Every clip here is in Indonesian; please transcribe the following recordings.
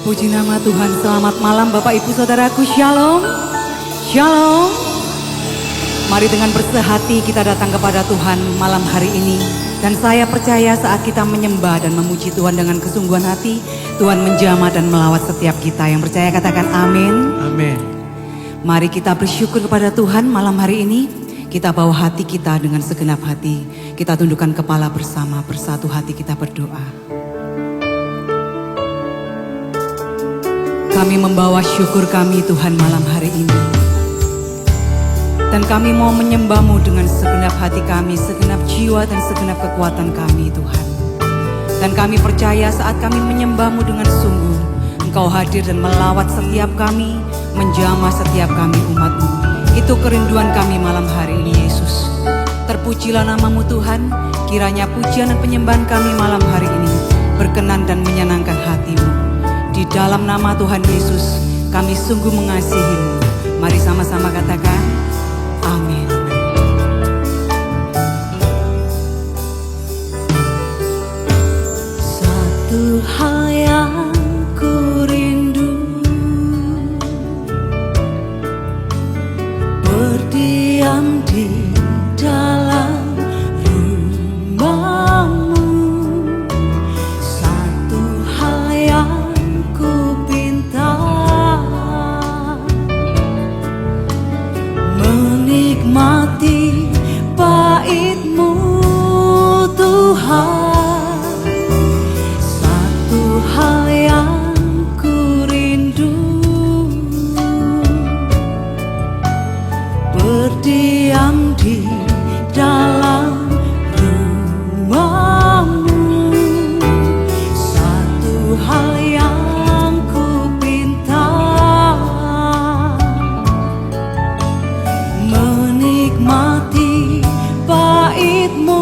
Puji nama Tuhan, selamat malam Bapak Ibu Saudaraku, Shalom. Shalom. Mari dengan bersehati kita datang kepada Tuhan malam hari ini. Dan saya percaya saat kita menyembah dan memuji Tuhan dengan kesungguhan hati, Tuhan menjamah dan melawat setiap kita. Yang percaya katakan amin. Amin. Mari kita bersyukur kepada Tuhan malam hari ini. Kita bawa hati kita dengan segenap hati. Kita tundukkan kepala bersama, bersatu hati kita berdoa. Kami membawa syukur kami Tuhan malam hari ini. Dan kami mau menyembah-Mu dengan segenap hati kami, segenap jiwa dan segenap kekuatan kami Tuhan. Dan kami percaya saat kami menyembah-Mu dengan sungguh, Engkau hadir dan melawat setiap kami, menjamah setiap kami umat-Mu. Itu kerinduan kami malam hari ini Yesus. Terpujilah nama-Mu Tuhan, kiranya pujian dan penyembahan kami malam hari ini berkenan dan menyenangkan hati-Mu. Di dalam nama Tuhan Yesus, kami sungguh mengasihi-Mu. Mari sama-sama katakan, amin. Satu hal yang ku rindu, berdiam di dalam rumah-Mu. Satu hal yang menikmati bait-Mu Tuhan. Satu hal yang ku rindu, berdiam di dalam rumah-Mu. Satu hal yang ku pinta, menikmati bait-Mu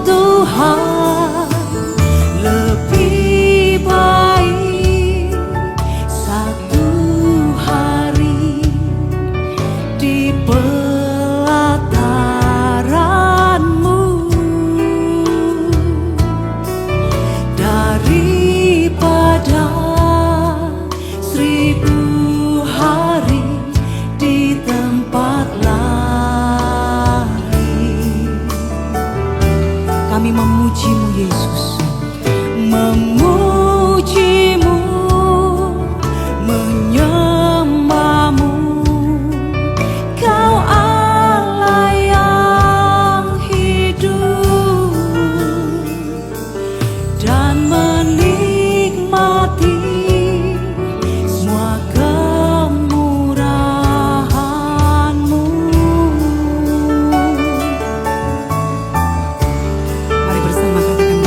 Tuhan. Lebih baik satu hari di pelataran-Mu daripada 1000 hari di tempat lain. Kami memuji-Mu Yesus, memuji-Mu, menyembah-Mu. Kau Allah yang hidup dan menikmati semua kemurahan-Mu. Mari bersama katakan,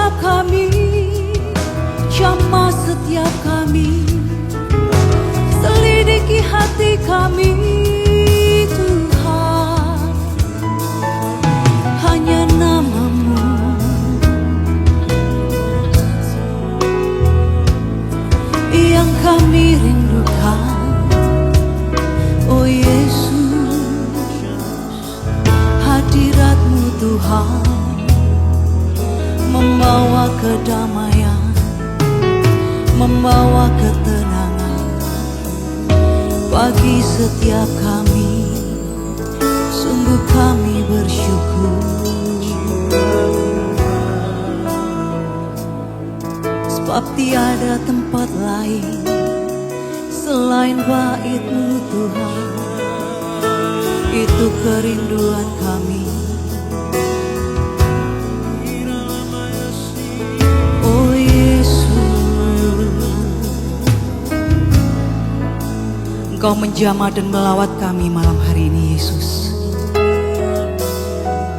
setiap kami, jamah setiap kami, selidiki hati kami Tuhan. Hanya nama-Mu yang kami rindukan, oh Yesus. Hadirat-Mu Tuhan membawa kedamaian, membawa ketenangan bagi setiap kami. Sungguh kami bersyukur, sebab tiada tempat lain selain bait-Mu Tuhan. Itu kerinduan kami. Oh Yesus, Engkau menjamah dan melawat kami malam hari ini Yesus.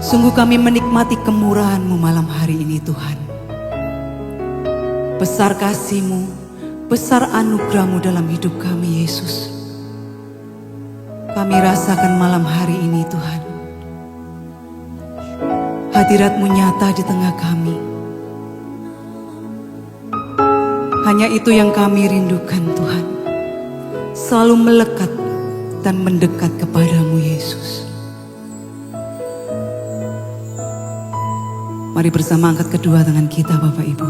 Sungguh kami menikmati kemurahan-Mu malam hari ini Tuhan. Besar kasih-Mu, besar anugerah-Mu dalam hidup kami Yesus. Kami rasakan malam hari ini Tuhan, hadirat-Mu nyata di tengah kami. Hanya itu yang kami rindukan Tuhan, selalu melekat dan mendekat kepada-Mu Yesus. Mari bersama angkat kedua tangan kita Bapak Ibu.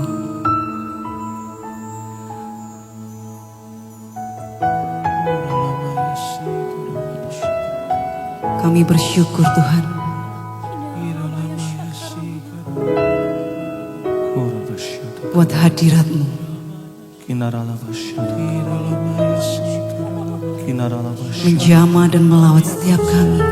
Kami bersyukur Tuhan. Buat hadirat-Mu. Menjamah dan melawat setiap kami.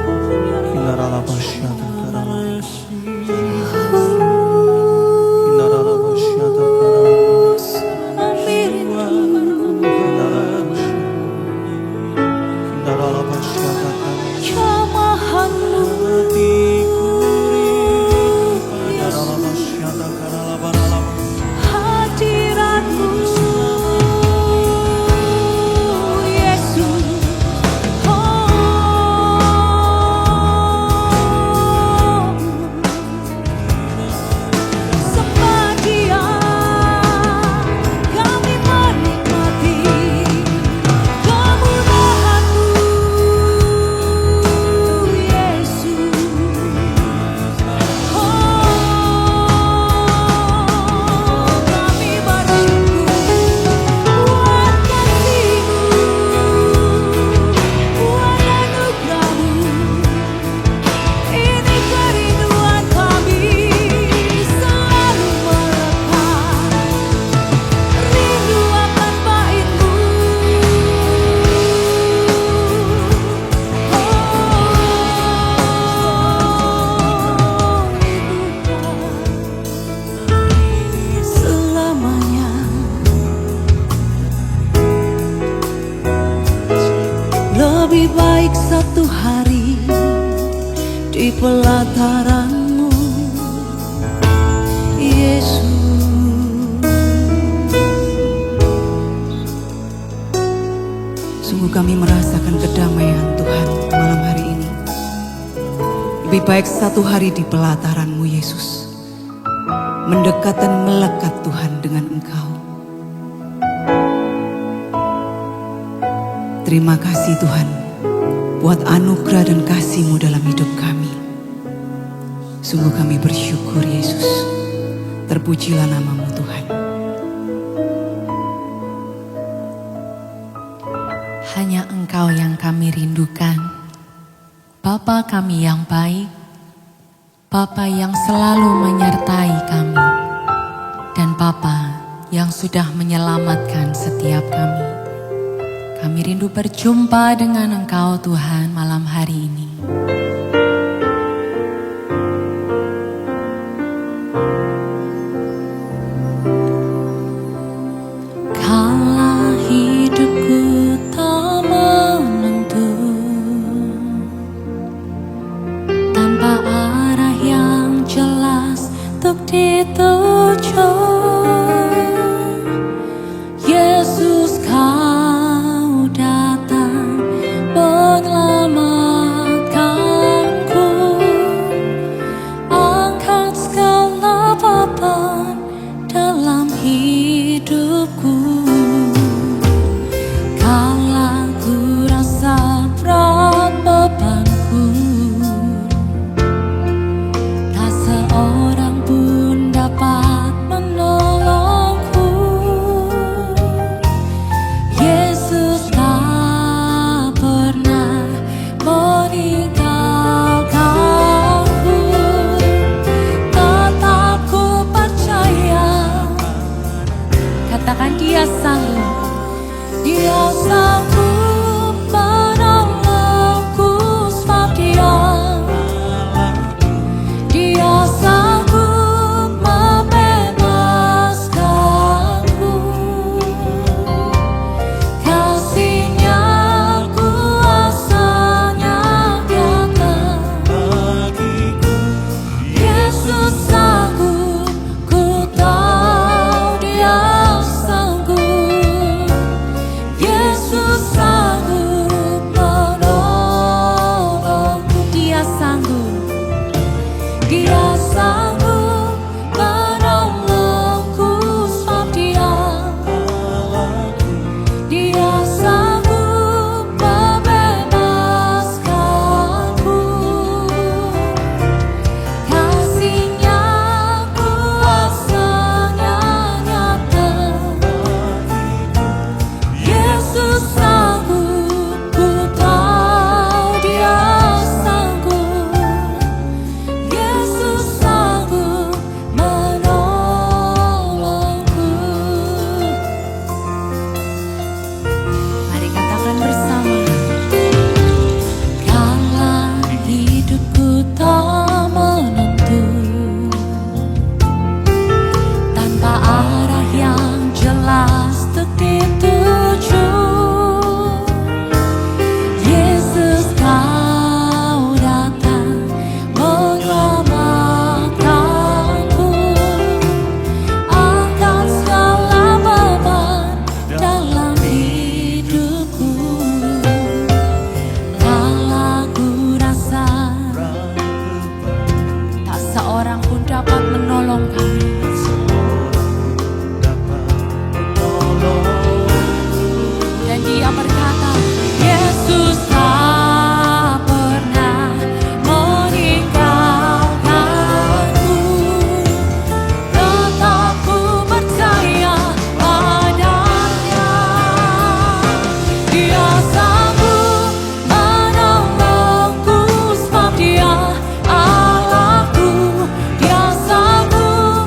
Lebih baik satu hari di pelataran-Mu, Yesus. Sungguh kami merasakan kedamaian Tuhan malam hari ini. Lebih baik satu hari di pelataran-Mu, Yesus. Mendekat dan melekat Tuhan dengan Engkau. Terima kasih Tuhan buat anugerah dan kasih-Mu dalam hidup kami. Sungguh kami bersyukur Yesus. Terpujilah nama-Mu Tuhan. Hanya Engkau yang kami rindukan, Bapa kami yang baik, Bapa yang selalu menyertai kami, dan Bapa yang sudah menyelamatkan setiap kami. Kami rindu berjumpa dengan Engkau Tuhan malam hari ini. Kala hidupku tak menentu, tanpa arah yang jelas, untuk dituju. Yesus, kau datang menyelamatkanku. Angkat segala beban dalam hidupku. Kala ku rasa berat bebanku, tak seorang pun dapat menolongku. Yesus tak pernah meninggalkanku. Tetap ku percaya, katakan Dia sanggup. Dia sanggup menolongku, sebab Dia sanggup membebaskanku. Kasih-Nya kuasanya nyata bagiku. Yesus sanggup, ku tahu Dia sanggup. Yesus sanggup menolongku. Dia sanggup, Dia sanggup menolongku, sebab Dia sanggup membebaskanku. Kasih-Nya kuasanya nyata. Yesus sanggup, ku tahu Dia sanggup. Yesus sanggup menolongku. Mari katakan bersama. Kala hidupku tak menentu, tanpa arah yang jelas untuk dituju. Yesus, kau datang menyelamatkanku. Angkat segala beban dalam hidupku. Kala ku rasa tak seorang pun dapat menolong kami, dan Dia berkata, Yesus tak pernah meninggalkanku. Tetap ku percaya padanya. Dia sanggup menolongku, sebab Dia Allahku. Dia sanggup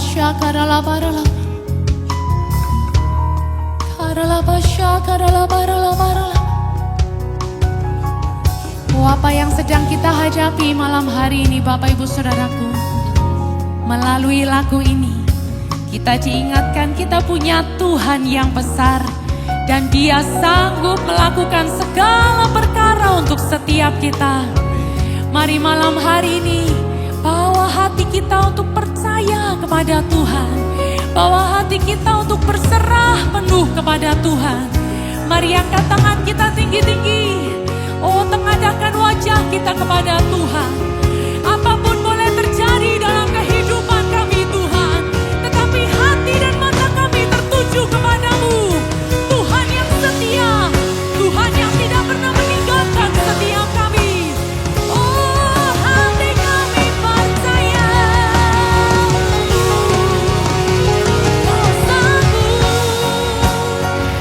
Karalabasha karalabarala. Karalabasha karalabarala. Oh, apa yang sedang kita hadapi malam hari ini Bapak Ibu Saudaraku. Melalui lagu ini kita diingatkan kita punya Tuhan yang besar. Dan Dia sanggup melakukan segala perkara untuk setiap kita. Mari malam hari ini bawa hati kita untuk percaya kepada Tuhan. Bawa hati kita untuk berserah penuh kepada Tuhan. Mari angkat tangan kita tinggi-tinggi. Oh, tengadahkan wajah kita kepada Tuhan. Apapun boleh terjadi dalam kehidupan kami Tuhan. Tetapi hati dan mata kami tertuju kepadamu. Tuhan yang setia. Tuhan yang tidak pernah meninggalkan setiap kami. Oh, hati kami percaya. Kau sanggup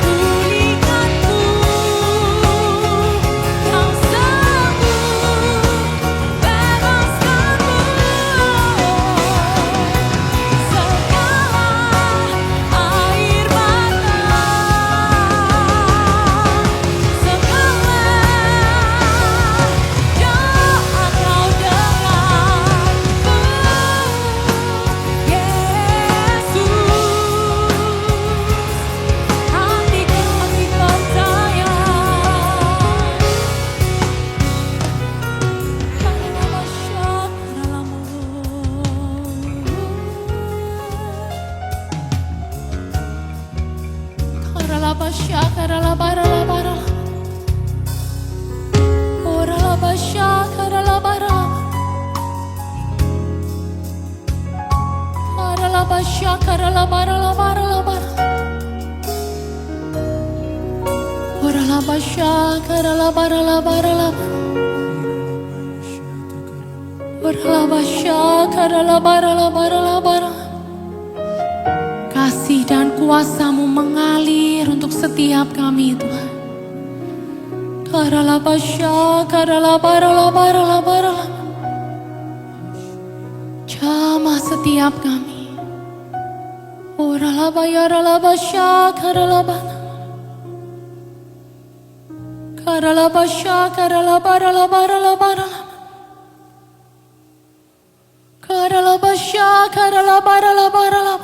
pulihkanku. Kau sanggup bebaskanku. Segala air mata, segala doa kau dengarku, Yesus. Hati kami percaya. Karalabasha karalabarala. Oralabasha karalabarala. Karalabasha karalabarala. Oralabasha karalabarala. Oralabasha karalabarala. Kasih dan kuasa-Mu mengalir untuk setiap kami Tuhan. Karalabasha karalabarala. Jamah setiap kami. Oralabayaralabasha karalabana. Karalabasha karalabarala. Karalabasha karalabarala.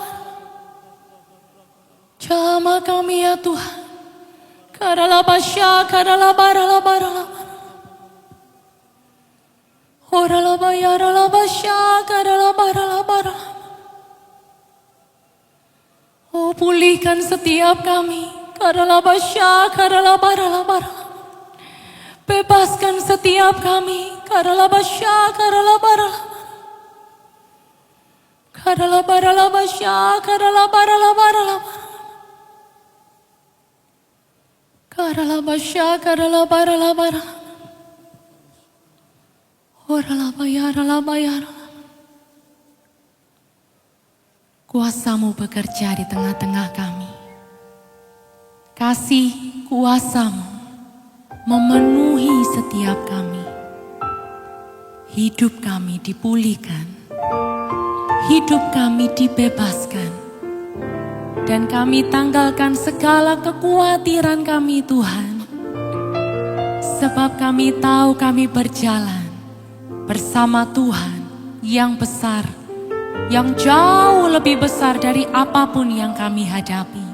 Jamah kami ya Tuhan. Karalabasha karalabarala. Oralabayaralabasha karalabarala. Oh, pulihkan setiap kami. Karalabasha karalabarala. Bebaskan setiap kami. Karalabasha karalabarala. Karalabaralabasha karalabarala. Karalabasha karalabarala. Oralabayaralabaya. Kuasa-Mu bekerja di tengah-tengah kami. Kasih kuasa-Mu memenuhi setiap kami. Hidup kami dipulihkan. Hidup kami dibebaskan. Dan kami tanggalkan segala kekhawatiran kami Tuhan. Sebab kami tahu kami berjalan bersama Tuhan yang besar. Yang jauh lebih besar dari apapun yang kami hadapi.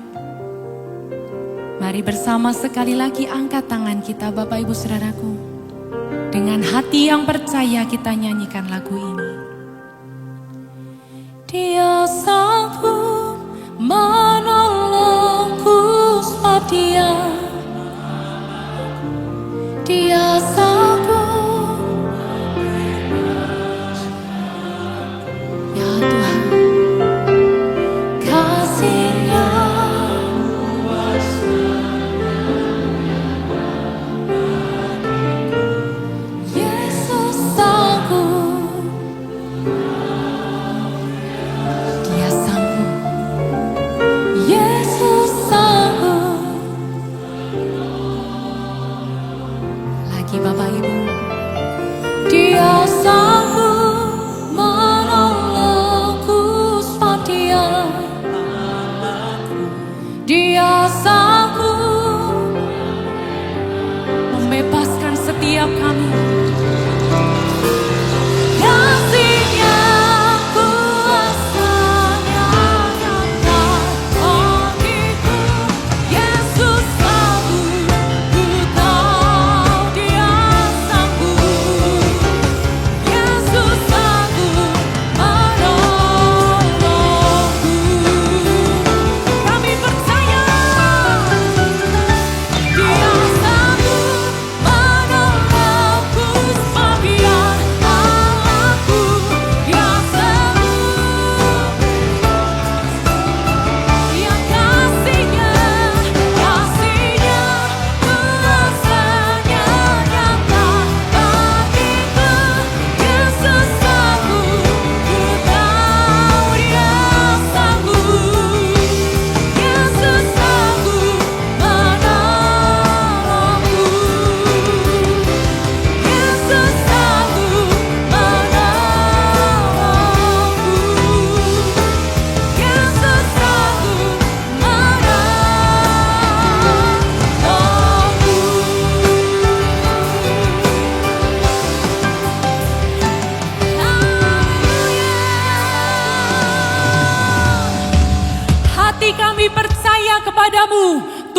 Mari bersama sekali lagi angkat tangan kita Bapak Ibu Saudaraku. Dengan hati yang percaya kita nyanyikan lagu ini. Dia sanggup menolongku sebab Dia sanggup. Ya Tuhan, kasih-Nya Yesus sanggup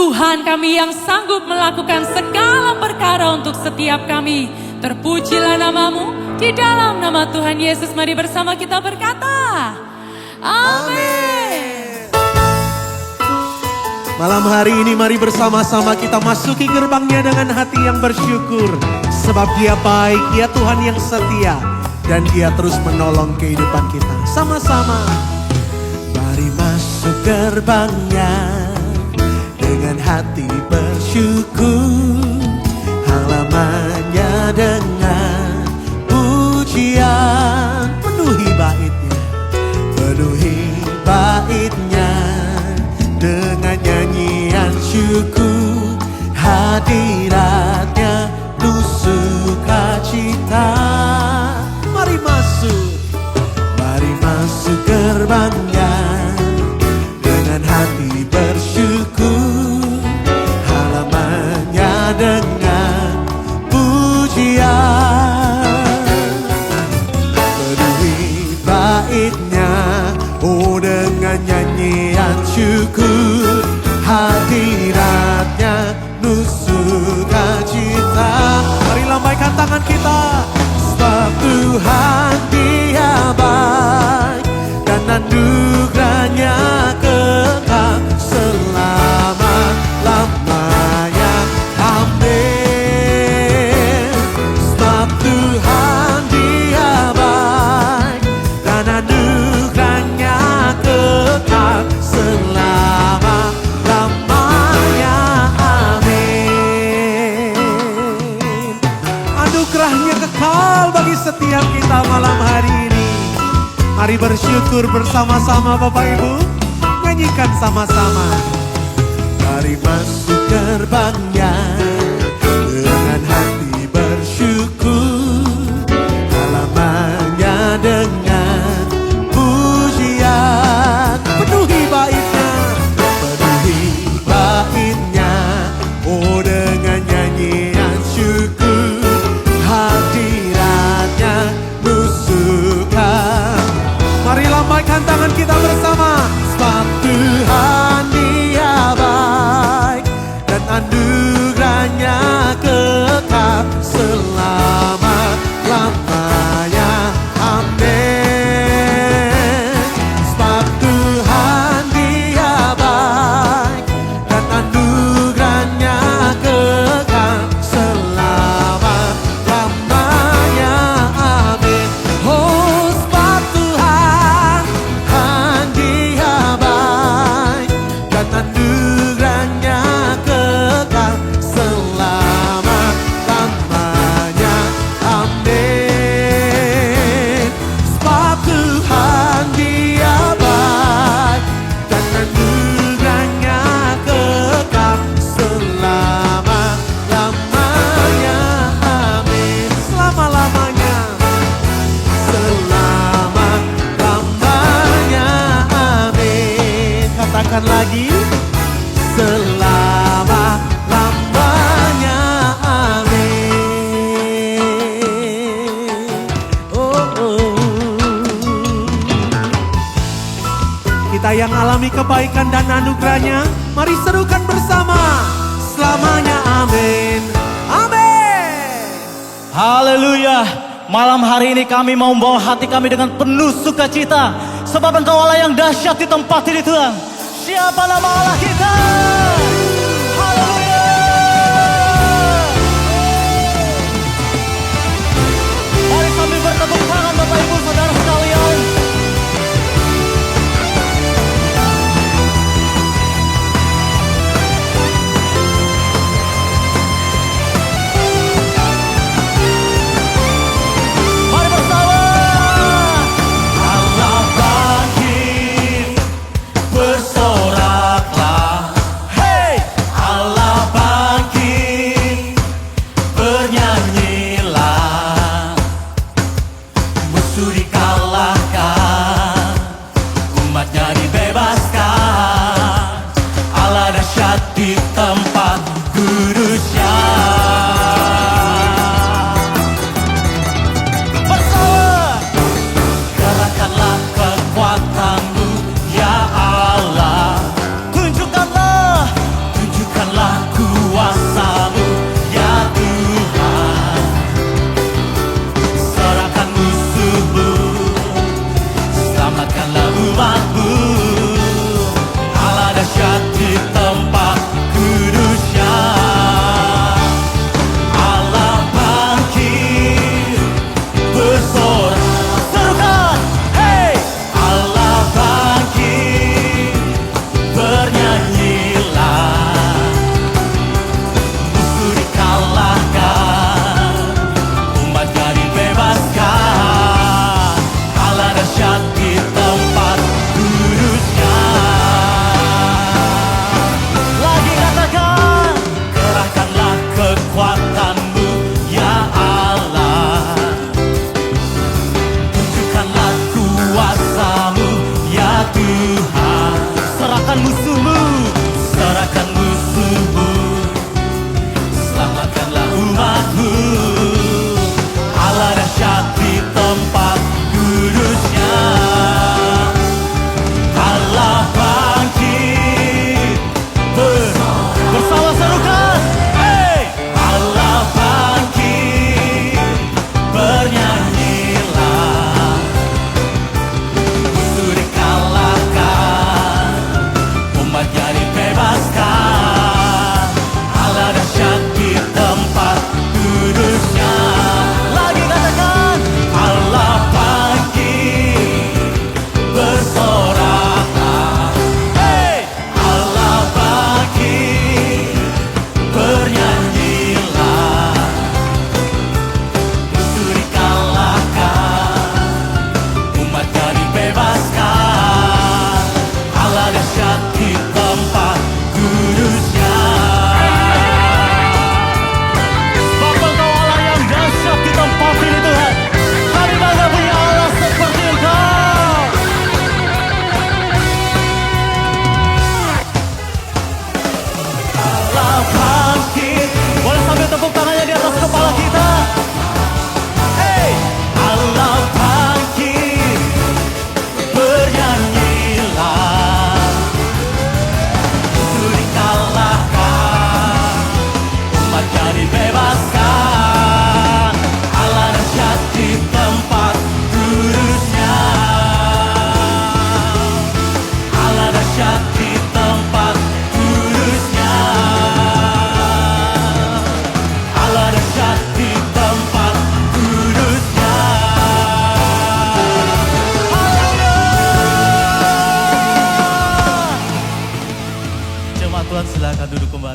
Tuhan kami yang sanggup melakukan segala perkara untuk setiap kami. Terpujilah namamu, di dalam nama Tuhan Yesus mari bersama kita berkata, amin. Malam hari ini mari bersama-sama kita masuki gerbangnya dengan hati yang bersyukur. Sebab Dia baik, Dia Tuhan yang setia, dan Dia terus menolong kehidupan kita. Sama-sama. Mari masuk gerbangnya dengan hati bersyukur. Halamannya dengan pujian. Penuhi baitnya, penuhi baitnya dengan nyanyian syukur. Hadiratnya penuh sukacita. Mari masuk gerbangnya dengan hati bersyukur. Halamannya dengan pujian. Penuhi baitnya, oh dengan nyanyian syukur. Hadiratnya penuh sukacita. Mari lambaikan tangan kita. Sebab Tuhan Dia baik, dan anugerahnya kekal selama-lamanya. Amin. Sebab Tuhan Dia baik, dan anugerahnya kekal selama-lamanya. Amin. Anugerahnya kekal bagi setiap kita malam hari ini. Mari bersyukur bersama-sama Bapak Ibu. Nyanyikan sama-sama. Mari masuk gerbangnya dengan hati bersyukur. Halamannya dengan pujian. Penuhi baitnya, oh dengan nyanyian syukur. Hadiratnya nusuka. Mari lambaikan tangan kita bersama. Sebab Tuhan Dia baik, dan anugerahnya kekal selama-lamanya. Amin. Sebab Tuhan Dia baik, dan anugerahnya kekal selama-lamanya. Amin. Oh, sebab Tuhan Dia baik, dan anugerahnya kekal selama-lamanya. Amin. Sebab Tuhan Dia baik, dan anugerahnya kekal selama-lamanya. Amin. Selama-lamanya. Selama-lamanya. Amin. Katakan lagi. Selama-lamanya. Amin. Oh. Kita yang alami kebaikan dan anugerahnya, mari serukan bersama. Selamanya amin. Amin. Haleluya. Malam hari ini kami mau membawa hati kami dengan penuh sukacita. Sebab Engkau Allah yang dahsyat di tempat ini Tuhan. Siapa nama Allah kita? Haleluya. Mari kami bertepuk tangan Bapak Ibu Saudara sekalian. Mari bersama. Allah bangkit, bersoraklah.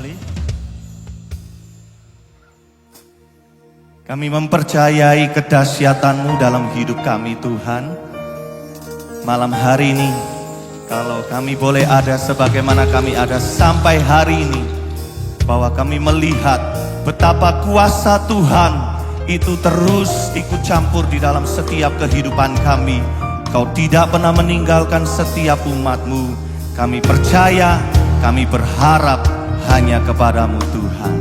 kembali. Kami mempercayai kedahsyatan-Mu dalam hidup kami Tuhan. Malam hari ini, kalau kami boleh ada sebagaimana kami ada sampai hari ini, bahwa kami melihat betapa kuasa Tuhan itu terus ikut campur di dalam setiap kehidupan kami. Kau tidak pernah meninggalkan setiap umat-Mu. Kami percaya, kami berharap hanya kepadamu Tuhan.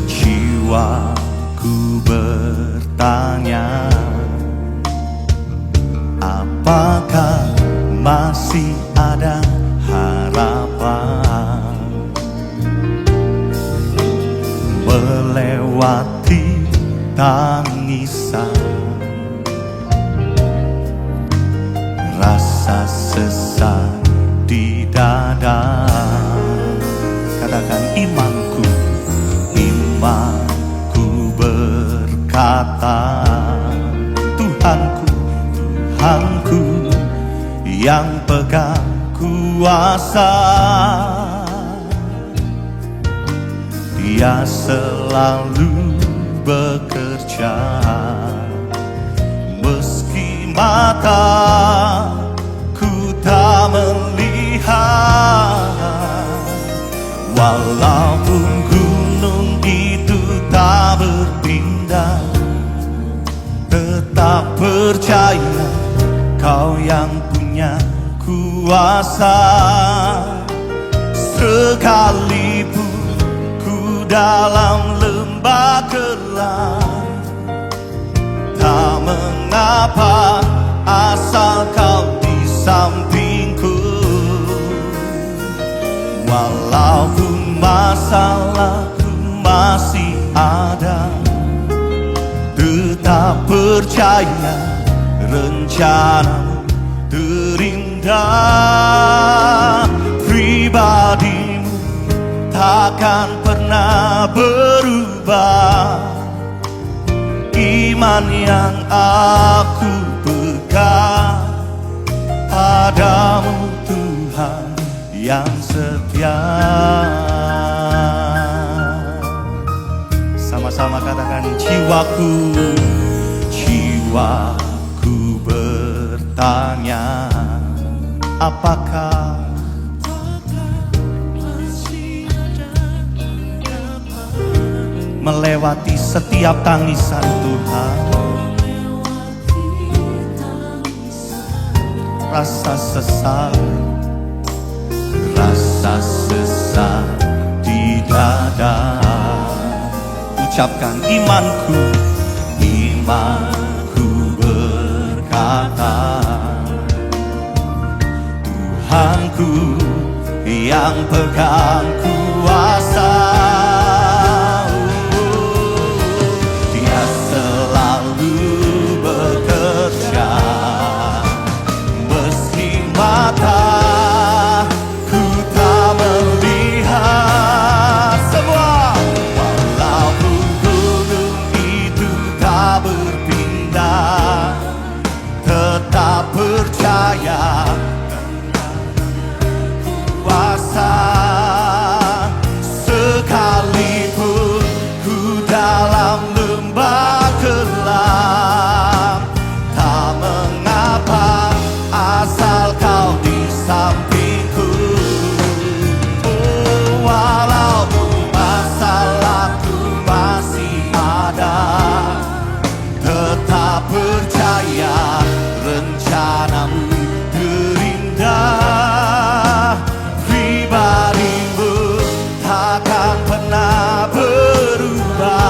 Jiwaku bertanya, apakah masih ada harapan melewati tangisan, rasa sesak di dada? Katakan imanku, imanku berkata, Tuhanku, Tuhanku yang pegang kuasa. Dia selalu bekerja, meski mataku tak melihat. Walaupun gunung itu tak berpindah, tetap percaya Kau yang punya kuasa. Sekalipun ku dalam lembah gelap, tak mengapa asal Kau di sampingku. Walaupun masalahku masih ada, tetap percaya rencana terindah. Pribadimu takkan pernah berubah. Iman yang aku pegang padamu Tuhan yang setia. Sama-sama katakan, jiwaku, jiwaku bertanya, apakah melewati setiap tangisan Tuhan, rasa sesak, rasa sesak di dada. Ucapkan imanku, imanku berkata, Tuhanku yang pegang kuasa. Dia selalu bekerja, meski mataku tak melihat. Semua, walaupun gunung itu tak berpindah, tetap percaya kuasa. Sekalipun ku dalam lembah gelap, tak mengapa asal Kau di sampingku. Oh, walaupun masalahku masih ada, tetap percaya rencana-Mu terindah. Pribadimu takkan pernah berubah.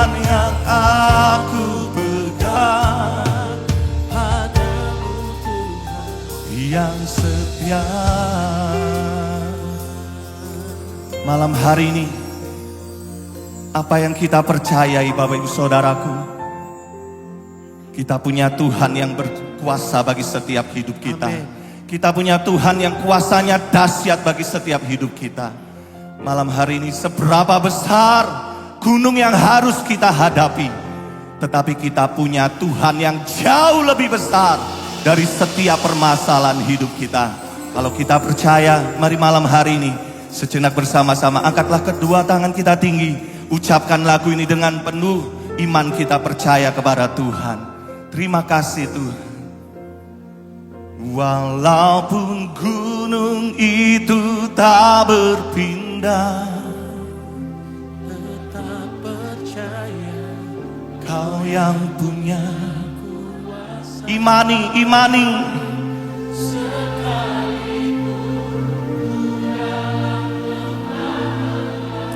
iman yang aku pegang padamu Tuhan yang setia. Malam hari ini, apa yang kita percayai Bapak Ibu Saudaraku, kita punya Tuhan yang berkuasa bagi setiap hidup kita. Kita punya Tuhan yang kuasanya dahsyat bagi setiap hidup kita. Malam hari ini, seberapa besar gunung yang harus kita hadapi, tetapi kita punya Tuhan yang jauh lebih besar dari setiap permasalahan hidup kita. Kalau kita percaya, mari malam hari ini sejenak bersama-sama angkatlah kedua tangan kita tinggi, ucapkan lagu ini dengan penuh iman kita percaya kepada Tuhan. Terima kasih Tuhan. Walaupun gunung itu tak berpindah, tetap percaya Kau yang punya kuasa. Imani.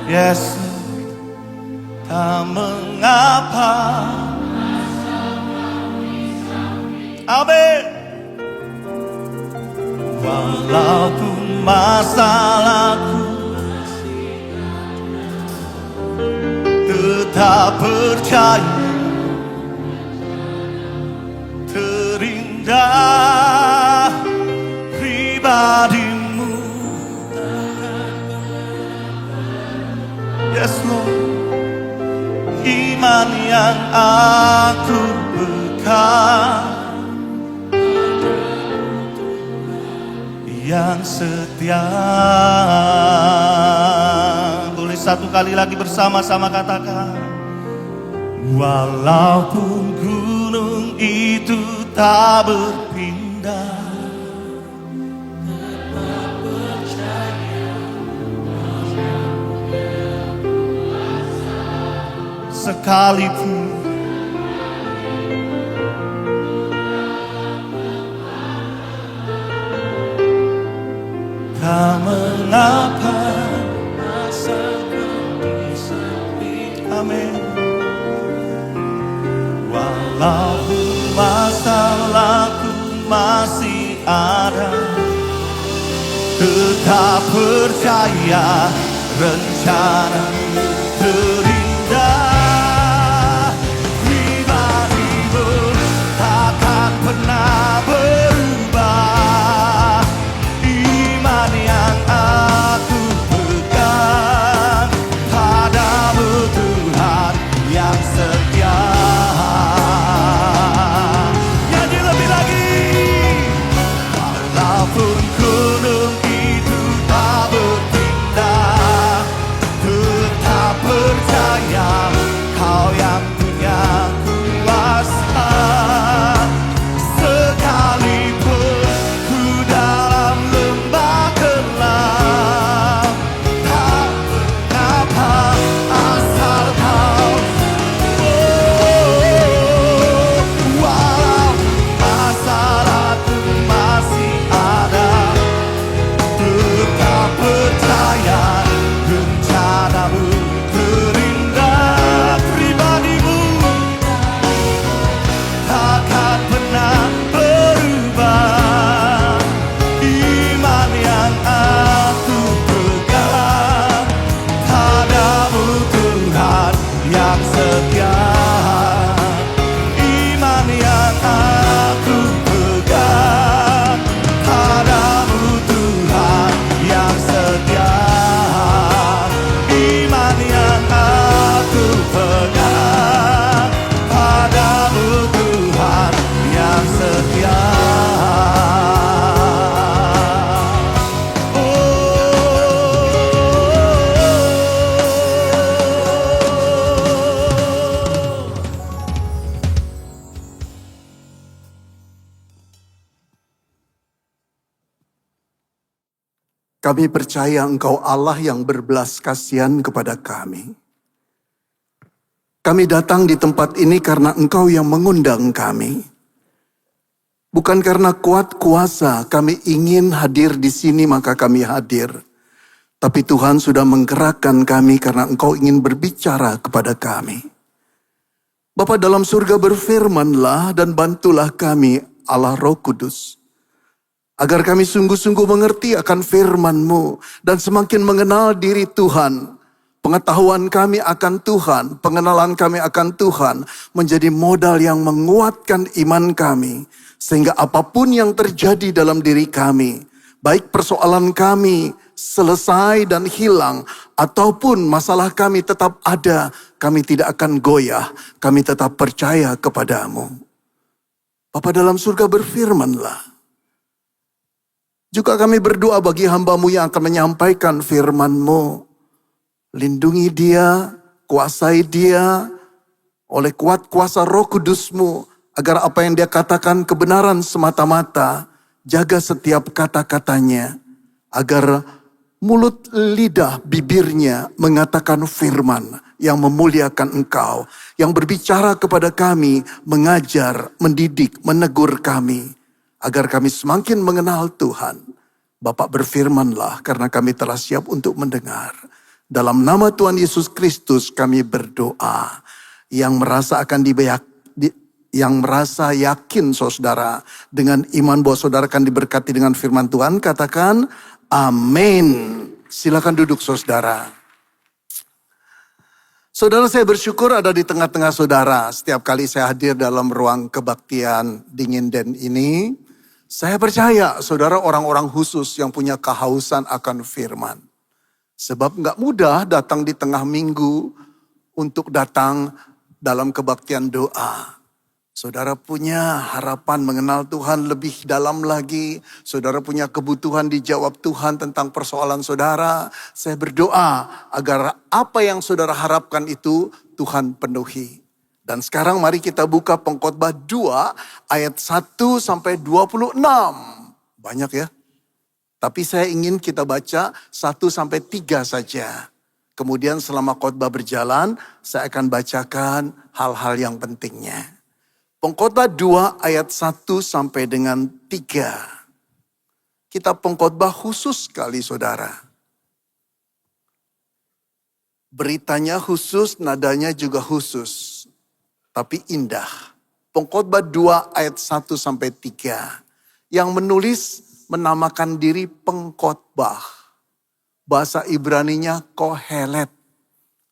Yes, tak mengapa. Amin. Walaupun masalahku tetap percaya, terindah pribadimu. Yes Lord, iman yang aku pegang yang setia. Boleh satu kali lagi bersama-sama katakan, walaupun gunung itu tak berpindah, tetap percaya sekalipun tak mengapa rasaku disepi. Amin. Walaupun masalahku masih ada, tetap percaya rencana terindah pribadimu takkan pernah berubah. Iman yang aku pegang padamu Tuhan yang setia. Nyanyi lebih lagi. Walaupun gunung itu tak berpindah, tetap percaya Kau yang punya kuasa. Sekalipun ku dalam lembah gelap, tak mengapa asal Kau. Walau masalahku masih ada, tetap percaya rencanamu terindah pribadimu takkan pernah berubah. Iman yang aku pegang padamu Tuhan yang setia. Iman yang aku pegang padamu Tuhan yang setia. Iman yang aku pegang padamu Tuhan yang setia. Kami percaya Engkau Allah yang berbelas kasihan kepada kami. Kami datang di tempat ini karena Engkau yang mengundang kami. Bukan karena kuat kuasa kami ingin hadir di sini maka kami hadir. Tapi Tuhan sudah menggerakkan kami karena Engkau ingin berbicara kepada kami. Bapa dalam surga, berfirmanlah dan bantulah kami, Allah Roh Kudus, agar kami sungguh-sungguh mengerti akan firman-Mu dan semakin mengenal diri Tuhan. Pengetahuan kami akan Tuhan, pengenalan kami akan Tuhan menjadi modal yang menguatkan iman kami. Sehingga apapun yang terjadi dalam diri kami, baik persoalan kami selesai dan hilang, ataupun masalah kami tetap ada, kami tidak akan goyah, kami tetap percaya kepadamu. Bapa dalam surga, berfirmanlah. Juga kami berdoa bagi hamba-Mu yang akan menyampaikan firman-Mu. Lindungi dia, kuasai dia oleh kuat kuasa Roh Kudus-Mu, agar apa yang dia katakan kebenaran semata-mata. Jaga setiap kata-katanya, agar mulut, lidah, bibirnya mengatakan firman yang memuliakan Engkau, yang berbicara kepada kami, mengajar, mendidik, menegur kami, agar kami semakin mengenal Tuhan. Bapak, berfirmanlah, karena kami telah siap untuk mendengar. Dalam nama Tuhan Yesus Kristus kami berdoa. Yang merasa yakin saudara dengan iman bahwa saudara akan diberkati dengan firman Tuhan, katakan amin. Silakan duduk saudara. Saudara, saya bersyukur ada di tengah-tengah saudara. Setiap kali saya hadir dalam ruang kebaktian dingin den ini, saya percaya saudara orang-orang khusus yang punya kehausan akan firman. Sebab gak mudah datang di tengah minggu untuk datang dalam kebaktian doa. Saudara punya harapan mengenal Tuhan lebih dalam lagi. Saudara punya kebutuhan dijawab Tuhan tentang persoalan saudara. Saya berdoa agar apa yang saudara harapkan itu Tuhan penuhi. Dan sekarang mari kita buka Pengkhotbah 2 ayat 1 sampai 26. Banyak ya. Tapi saya ingin kita baca 1 sampai 3 saja. Kemudian selama khotbah berjalan, saya akan bacakan hal-hal yang pentingnya. Pengkhotbah 2 ayat 1 sampai dengan 3. Kita pengkhotbah khusus sekali saudara. Beritanya khusus, nadanya juga khusus. Tapi indah. Pengkhotbah 2 ayat 1 sampai 3. Yang menulis menamakan diri pengkhotbah. Bahasa Ibraninya kohelet.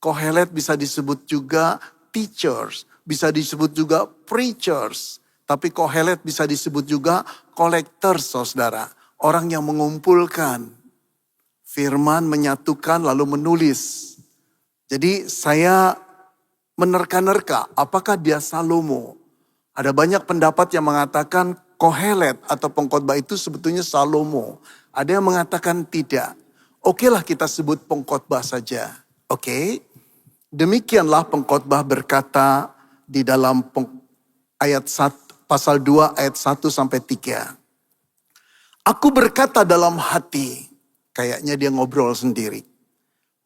Kohelet bisa disebut juga teachers. Bisa disebut juga preachers. Tapi kohelet bisa disebut juga collectors saudara. Orang yang mengumpulkan. Firman menyatukan lalu menulis. Jadi saya menerka-nerka apakah dia Salomo. Ada banyak pendapat yang mengatakan kohelet atau pengkhotbah itu sebetulnya Salomo. Ada yang mengatakan tidak. Okelah kita sebut pengkhotbah saja. Oke. Demikianlah pengkhotbah berkata di dalam ayat 1, pasal 2 ayat 1 sampai 3. Aku berkata dalam hati, kayaknya dia ngobrol sendiri.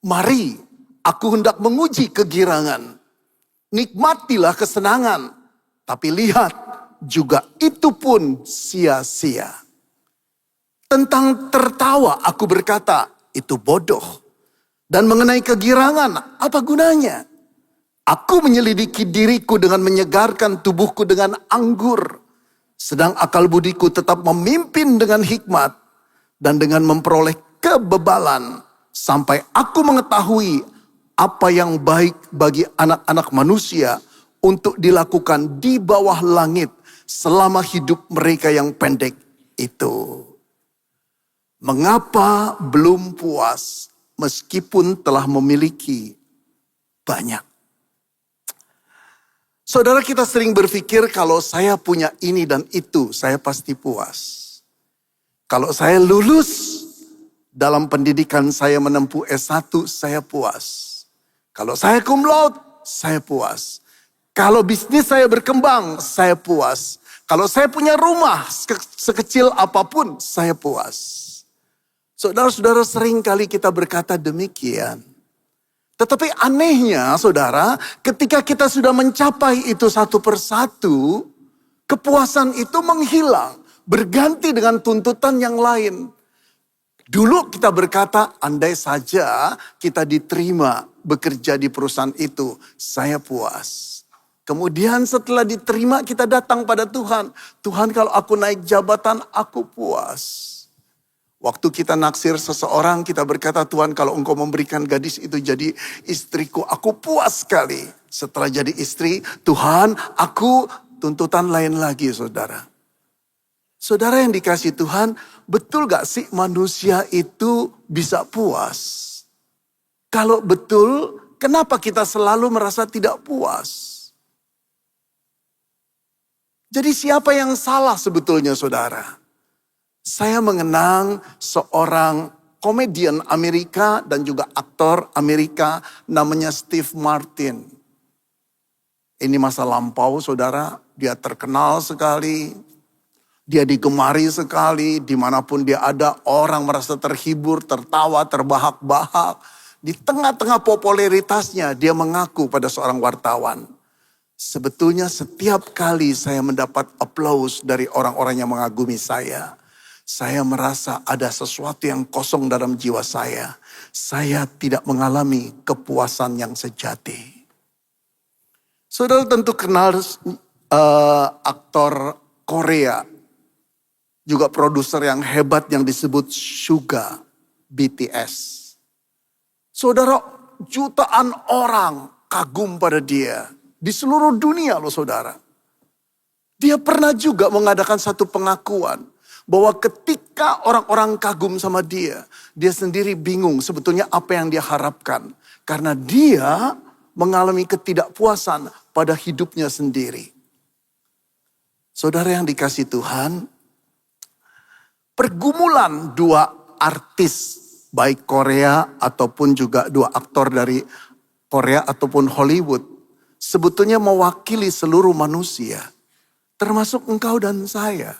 Mari, aku hendak menguji kegirangan. Nikmatilah kesenangan. Tapi lihat, juga itu pun sia-sia. Tentang tertawa aku berkata, itu bodoh. Dan mengenai kegirangan, apa gunanya? Aku menyelidiki diriku dengan menyegarkan tubuhku dengan anggur. Sedang akal budiku tetap memimpin dengan hikmat. Dan dengan memperoleh kebebalan. Sampai aku mengetahui apa yang baik bagi anak-anak manusia untuk dilakukan di bawah langit selama hidup mereka yang pendek itu. Mengapa belum puas meskipun telah memiliki banyak? Saudara, kita sering berpikir kalau saya punya ini dan itu, saya pasti puas. Kalau saya lulus dalam pendidikan saya menempuh S1, saya puas. Kalau saya cum laude, saya puas. Kalau bisnis saya berkembang, saya puas. Kalau saya punya rumah sekecil apapun, saya puas. Saudara-saudara, sering kali kita berkata demikian. Tetapi anehnya saudara, ketika kita sudah mencapai itu satu persatu, kepuasan itu menghilang. Berganti dengan tuntutan yang lain. Dulu kita berkata, andai saja kita diterima bekerja di perusahaan itu, saya puas. Kemudian setelah diterima kita datang pada Tuhan. Tuhan, kalau aku naik jabatan aku puas. Waktu kita naksir seseorang, kita berkata, Tuhan, kalau engkau memberikan gadis itu jadi istriku, aku puas sekali. Setelah jadi istri, Tuhan, aku tuntutan lain lagi, saudara. Saudara yang dikasih Tuhan, betul gak sih manusia itu bisa puas? Kalau betul, kenapa kita selalu merasa tidak puas? Jadi siapa yang salah sebetulnya, saudara? Saya mengenang seorang komedian Amerika dan juga aktor Amerika namanya Steve Martin. Ini masa lampau, saudara. Dia terkenal sekali. Dia digemari sekali. Dimanapun dia ada, orang merasa terhibur, tertawa, terbahak-bahak. Di tengah-tengah popularitasnya, dia mengaku pada seorang wartawan. Sebetulnya setiap kali saya mendapat aplaus dari orang-orang yang mengagumi saya merasa ada sesuatu yang kosong dalam jiwa saya. Saya tidak mengalami kepuasan yang sejati. Saudara tentu kenal aktor Korea, juga produser yang hebat yang disebut Suga, BTS. Saudara, jutaan orang kagum pada dia. Di seluruh dunia loh, saudara. Dia pernah juga mengadakan satu pengakuan bahwa ketika orang-orang kagum sama dia sendiri bingung sebetulnya apa yang dia harapkan. Karena dia mengalami ketidakpuasan pada hidupnya sendiri. Saudara yang dikasih Tuhan, pergumulan dua artis, baik Korea ataupun juga dua aktor dari Korea ataupun Hollywood, sebetulnya mewakili seluruh manusia, termasuk engkau dan saya.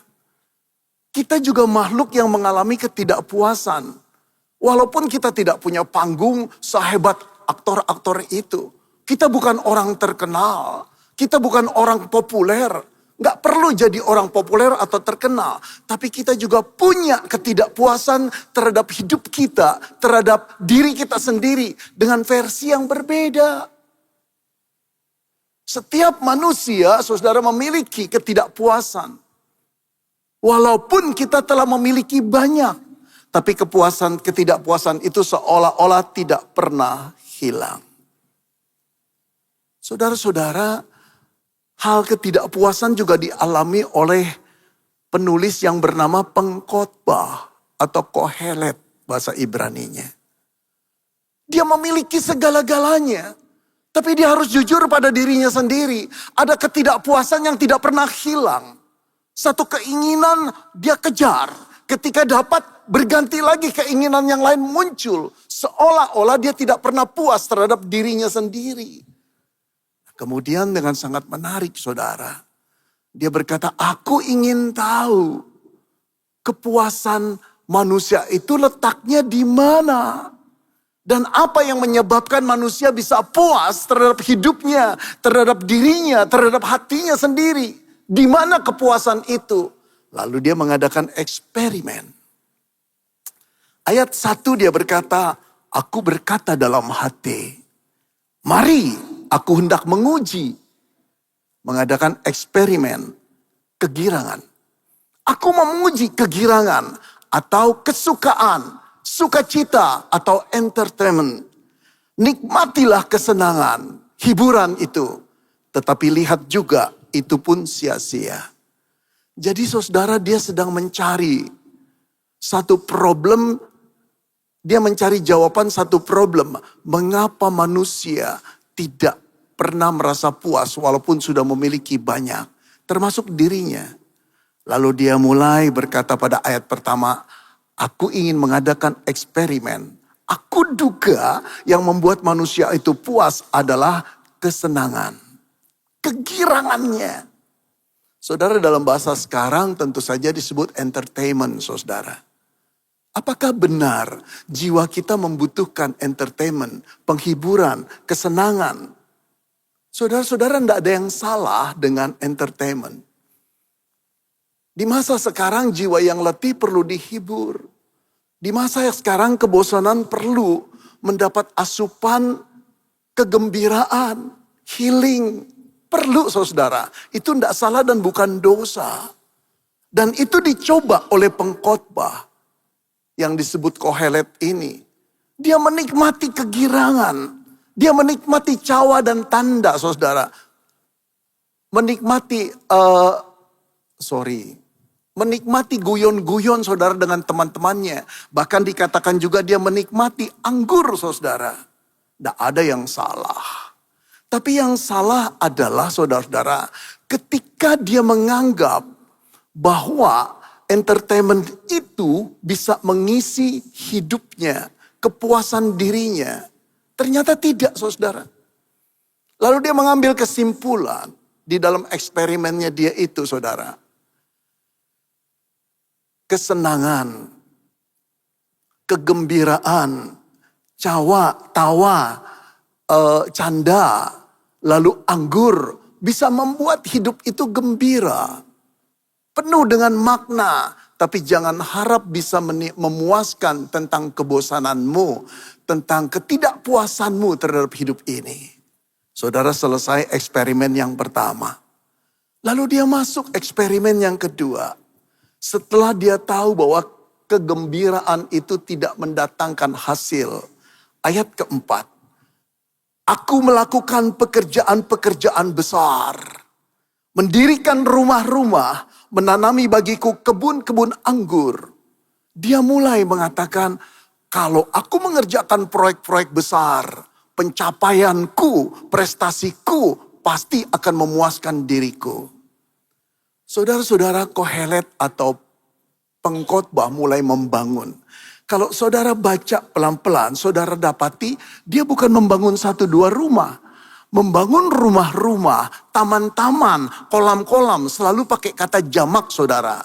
Kita juga makhluk yang mengalami ketidakpuasan. Walaupun kita tidak punya panggung sehebat aktor-aktor itu. Kita bukan orang terkenal. Kita bukan orang populer. Gak perlu jadi orang populer atau terkenal. Tapi kita juga punya ketidakpuasan terhadap hidup kita. Terhadap diri kita sendiri dengan versi yang berbeda. Setiap manusia, saudara, memiliki ketidakpuasan. Walaupun kita telah memiliki banyak, tapi ketidakpuasan itu seolah-olah tidak pernah hilang. Saudara-saudara, hal ketidakpuasan juga dialami oleh penulis yang bernama pengkhotbah atau Kohelet bahasa Ibraninya. Dia memiliki segala-galanya, tapi dia harus jujur pada dirinya sendiri. Ada ketidakpuasan yang tidak pernah hilang. Satu keinginan dia kejar. Ketika dapat, berganti lagi keinginan yang lain muncul. Seolah-olah dia tidak pernah puas terhadap dirinya sendiri. Kemudian dengan sangat menarik, saudara. Dia berkata, aku ingin tahu kepuasan manusia itu letaknya di mana. Dan apa yang menyebabkan manusia bisa puas terhadap hidupnya, terhadap dirinya, terhadap hatinya sendiri. Di mana kepuasan itu? Lalu dia mengadakan eksperimen. Ayat 1 dia berkata, aku berkata dalam hati, mari aku hendak menguji. Mengadakan eksperimen kegirangan. Aku menguji kegirangan atau kesukaan, sukacita atau entertainment. Nikmatilah kesenangan, hiburan itu. Tetapi lihat juga, itu pun sia-sia. Jadi saudara, dia sedang mencari satu problem. Dia mencari jawaban satu problem. Mengapa manusia tidak pernah merasa puas walaupun sudah memiliki banyak. Termasuk dirinya. Lalu dia mulai berkata pada ayat pertama, aku ingin mengadakan eksperimen. Aku duga yang membuat manusia itu puas adalah kesenangan. Kegirangannya. Saudara, dalam bahasa sekarang tentu saja disebut entertainment, saudara. Apakah benar jiwa kita membutuhkan entertainment, penghiburan, kesenangan? Saudara-saudara, tidak ada yang salah dengan entertainment. Di masa sekarang jiwa yang letih perlu dihibur. Di masa yang sekarang kebosanan perlu mendapat asupan kegembiraan, healing. Perlu saudara, itu tidak salah dan bukan dosa. Dan itu dicoba oleh pengkhotbah yang disebut Kohelet ini. Dia menikmati kegirangan. Dia menikmati cawa dan tanda saudara. Menikmati, menikmati guyon-guyon saudara dengan teman-temannya. Bahkan dikatakan juga dia menikmati anggur saudara. Tidak ada yang salah. Tapi yang salah adalah saudara-saudara, ketika dia menganggap bahwa entertainment itu bisa mengisi hidupnya, kepuasan dirinya. Ternyata tidak saudara. Lalu dia mengambil kesimpulan di dalam eksperimennya dia itu saudara. Kesenangan, kegembiraan, cawa, tawa, canda, lalu anggur bisa membuat hidup itu gembira. Penuh dengan makna, tapi jangan harap bisa memuaskan tentang kebosananmu, tentang ketidakpuasanmu terhadap hidup ini. Saudara selesai eksperimen yang pertama. Lalu dia masuk eksperimen yang kedua. Setelah dia tahu bahwa kegembiraan itu tidak mendatangkan hasil. Ayat keempat. Aku melakukan pekerjaan-pekerjaan besar. Mendirikan rumah-rumah, menanami bagiku kebun-kebun anggur. Dia mulai mengatakan, kalau aku mengerjakan proyek-proyek besar, pencapaianku, prestasiku pasti akan memuaskan diriku. Saudara-saudara, Kohelet atau pengkhotbah mulai membangun. Kalau saudara baca pelan-pelan, saudara dapati dia bukan membangun 1-2 rumah. Membangun rumah-rumah, taman-taman, kolam-kolam, selalu pakai kata jamak saudara.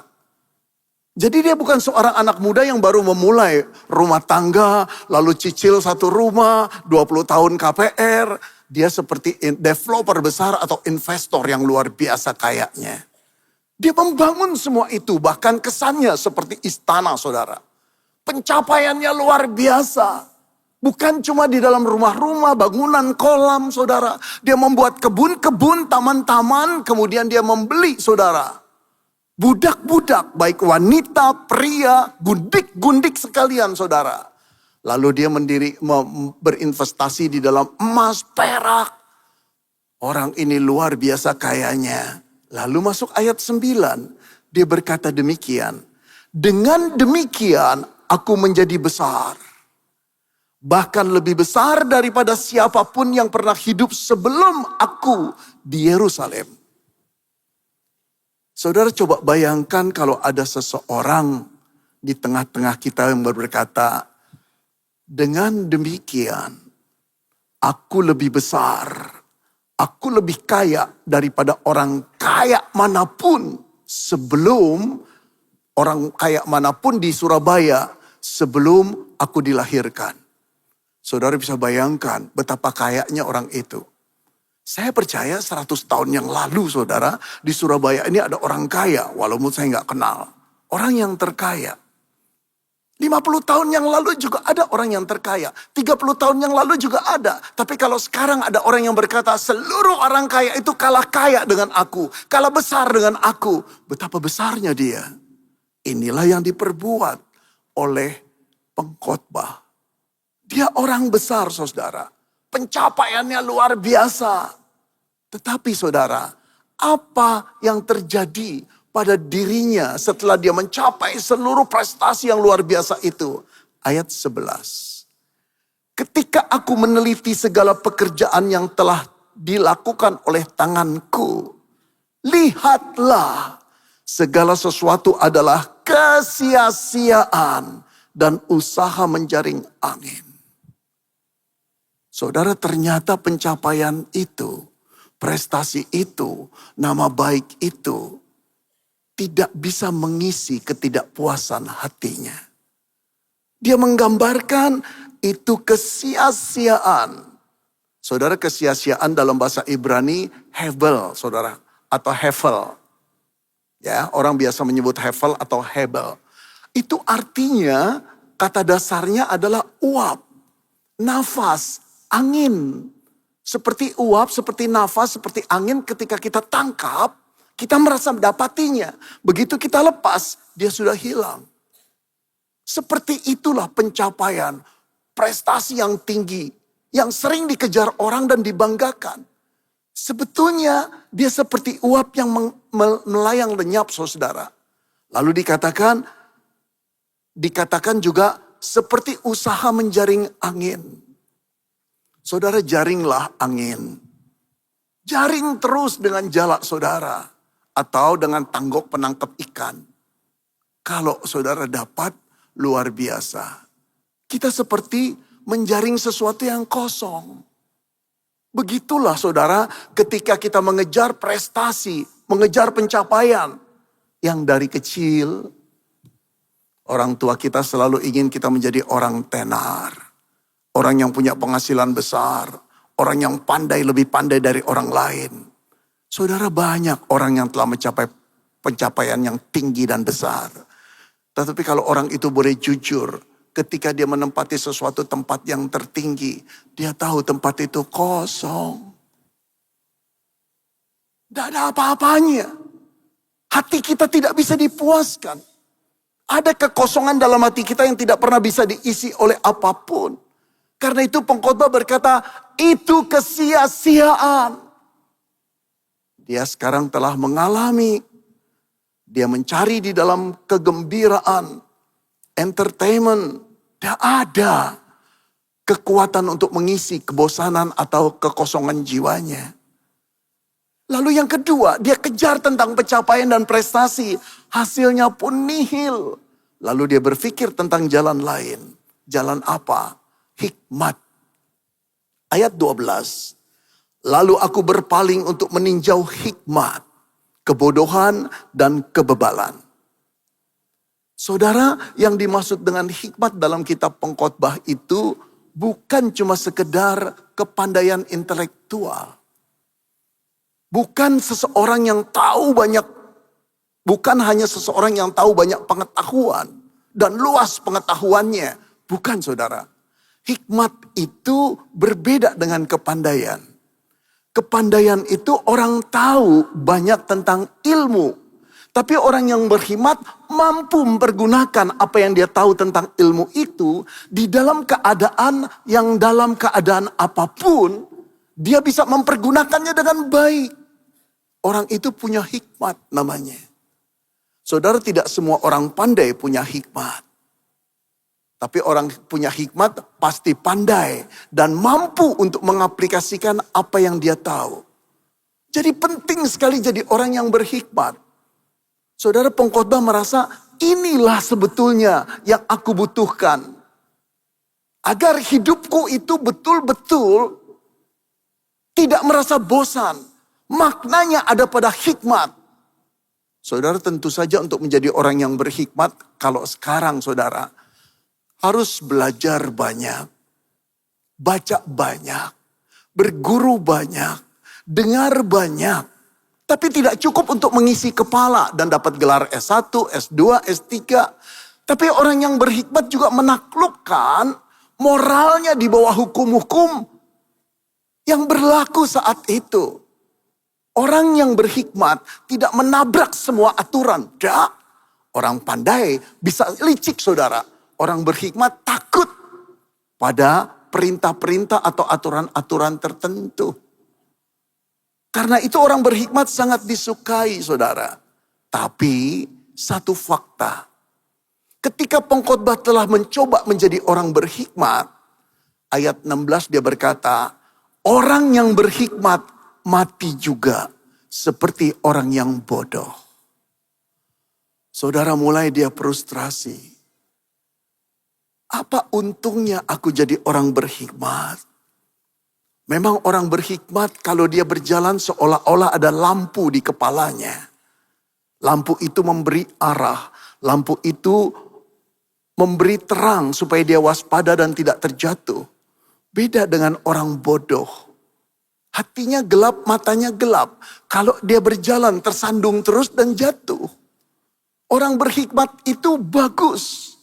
Jadi dia bukan seorang anak muda yang baru memulai rumah tangga, lalu cicil 1 rumah, 20 tahun KPR. Dia seperti developer besar atau investor yang luar biasa kayaknya. Dia membangun semua itu, bahkan kesannya seperti istana saudara. Pencapaiannya luar biasa. Bukan cuma di dalam rumah-rumah, bangunan, kolam saudara. Dia membuat kebun-kebun, taman-taman, kemudian dia membeli saudara. Budak-budak, baik wanita, pria, gundik-gundik sekalian saudara. Lalu dia berinvestasi di dalam emas, perak. Orang ini luar biasa kayanya. Lalu masuk ayat 9, dia berkata demikian. Dengan demikian aku menjadi besar. Bahkan lebih besar daripada siapapun yang pernah hidup sebelum aku di Yerusalem. Saudara coba bayangkan kalau ada seseorang di tengah-tengah kita yang berkata, dengan demikian aku lebih besar, aku lebih kaya daripada orang kaya manapun sebelum orang kaya manapun di Surabaya sebelum aku dilahirkan. Saudara bisa bayangkan betapa kayanya orang itu. Saya percaya 100 tahun yang lalu saudara, di Surabaya ini ada orang kaya, walaupun saya nggak kenal. Orang yang terkaya. 50 tahun yang lalu juga ada orang yang terkaya. 30 tahun yang lalu juga ada. Tapi kalau sekarang ada orang yang berkata, seluruh orang kaya itu kalah kaya dengan aku. Kalah besar dengan aku. Betapa besarnya dia. Inilah yang diperbuat oleh pengkhotbah. Dia orang besar saudara. Pencapaiannya luar biasa. Tetapi saudara, apa yang terjadi pada dirinya setelah dia mencapai seluruh prestasi yang luar biasa itu? Ayat 11. Ketika aku meneliti segala pekerjaan yang telah dilakukan oleh tanganku, lihatlah segala sesuatu adalah kesia-siaan dan usaha menjaring angin. Saudara, ternyata pencapaian itu, prestasi itu, nama baik itu tidak bisa mengisi ketidakpuasan hatinya. Dia menggambarkan itu kesia-siaan. Saudara, kesia-siaan dalam bahasa Ibrani Hebel, saudara, atau Hevel. Ya, orang biasa menyebut Hevel atau Hebel. Itu artinya kata dasarnya adalah uap, nafas, angin. Seperti uap, seperti nafas, seperti angin ketika kita tangkap, kita merasa mendapatinya. Begitu kita lepas, dia sudah hilang. Seperti itulah pencapaian, prestasi yang tinggi, yang sering dikejar orang dan dibanggakan. Sebetulnya dia seperti uap yang melayang lenyap, saudara. Lalu dikatakan juga seperti usaha menjaring angin. Saudara, jaringlah angin. Jaring terus dengan jala saudara. Atau dengan tanggok penangkap ikan. Kalau saudara dapat, luar biasa. Kita seperti menjaring sesuatu yang kosong. Begitulah saudara, ketika kita mengejar prestasi, mengejar pencapaian. Yang dari kecil, orang tua kita selalu ingin kita menjadi orang tenar. Orang yang punya penghasilan besar. Orang yang pandai, lebih pandai dari orang lain. Saudara, banyak orang yang telah mencapai pencapaian yang tinggi dan besar. Tetapi kalau orang itu boleh jujur, ketika dia menempati sesuatu tempat yang tertinggi, dia tahu tempat itu kosong. Tidak ada apa-apanya. Hati kita tidak bisa dipuaskan. Ada kekosongan dalam hati kita yang tidak pernah bisa diisi oleh apapun. Karena itu pengkhotbah berkata, itu kesia-siaan. Dia sekarang telah mengalami, dia mencari di dalam kegembiraan, entertainment. Tidak ada kekuatan untuk mengisi kebosanan atau kekosongan jiwanya. Lalu yang kedua, dia kejar tentang pencapaian dan prestasi. Hasilnya pun nihil. Lalu dia berpikir tentang jalan lain. Jalan apa? Hikmat. Ayat 12. Lalu aku berpaling untuk meninjau hikmat, kebodohan, dan kebebalan. Saudara, yang dimaksud dengan hikmat dalam kitab pengkhotbah itu bukan cuma sekedar kepandaian intelektual. Bukan seseorang yang tahu banyak, bukan hanya seseorang yang tahu banyak pengetahuan dan luas pengetahuannya. Bukan, saudara. Hikmat itu berbeda dengan kepandaian. Kepandaian itu orang tahu banyak tentang ilmu. Tapi orang yang berhikmat mampu mempergunakan apa yang dia tahu tentang ilmu itu di dalam keadaan yang dalam keadaan apapun, dia bisa mempergunakannya dengan baik. Orang itu punya hikmat namanya. Saudara, tidak semua orang pandai punya hikmat. Tapi orang punya hikmat pasti pandai dan mampu untuk mengaplikasikan apa yang dia tahu. Jadi penting sekali jadi orang yang berhikmat. Saudara, pengkhotbah merasa inilah sebetulnya yang aku butuhkan. Agar hidupku itu betul-betul tidak merasa bosan. Maknanya ada pada hikmat. Saudara, tentu saja untuk menjadi orang yang berhikmat, kalau sekarang saudara harus belajar banyak, baca banyak, berguru banyak, dengar banyak. Tapi tidak cukup untuk mengisi kepala dan dapat gelar S1, S2, S3. Tapi orang yang berhikmat juga menaklukkan moralnya di bawah hukum-hukum yang berlaku saat itu. Orang yang berhikmat tidak menabrak semua aturan. Tidak. Orang pandai bisa licik, saudara. Orang berhikmat takut pada perintah-perintah atau aturan-aturan tertentu. Karena itu orang berhikmat sangat disukai, saudara. Tapi satu fakta. Ketika pengkhotbah telah mencoba menjadi orang berhikmat, ayat 16 dia berkata, orang yang berhikmat mati juga seperti orang yang bodoh. Saudara, mulai dia frustrasi. Apa untungnya aku jadi orang berhikmat? Memang orang berhikmat kalau dia berjalan seolah-olah ada lampu di kepalanya. Lampu itu memberi arah. Lampu itu memberi terang supaya dia waspada dan tidak terjatuh. Beda dengan orang bodoh. Hatinya gelap, matanya gelap. Kalau dia berjalan tersandung terus dan jatuh. Orang berhikmat itu bagus.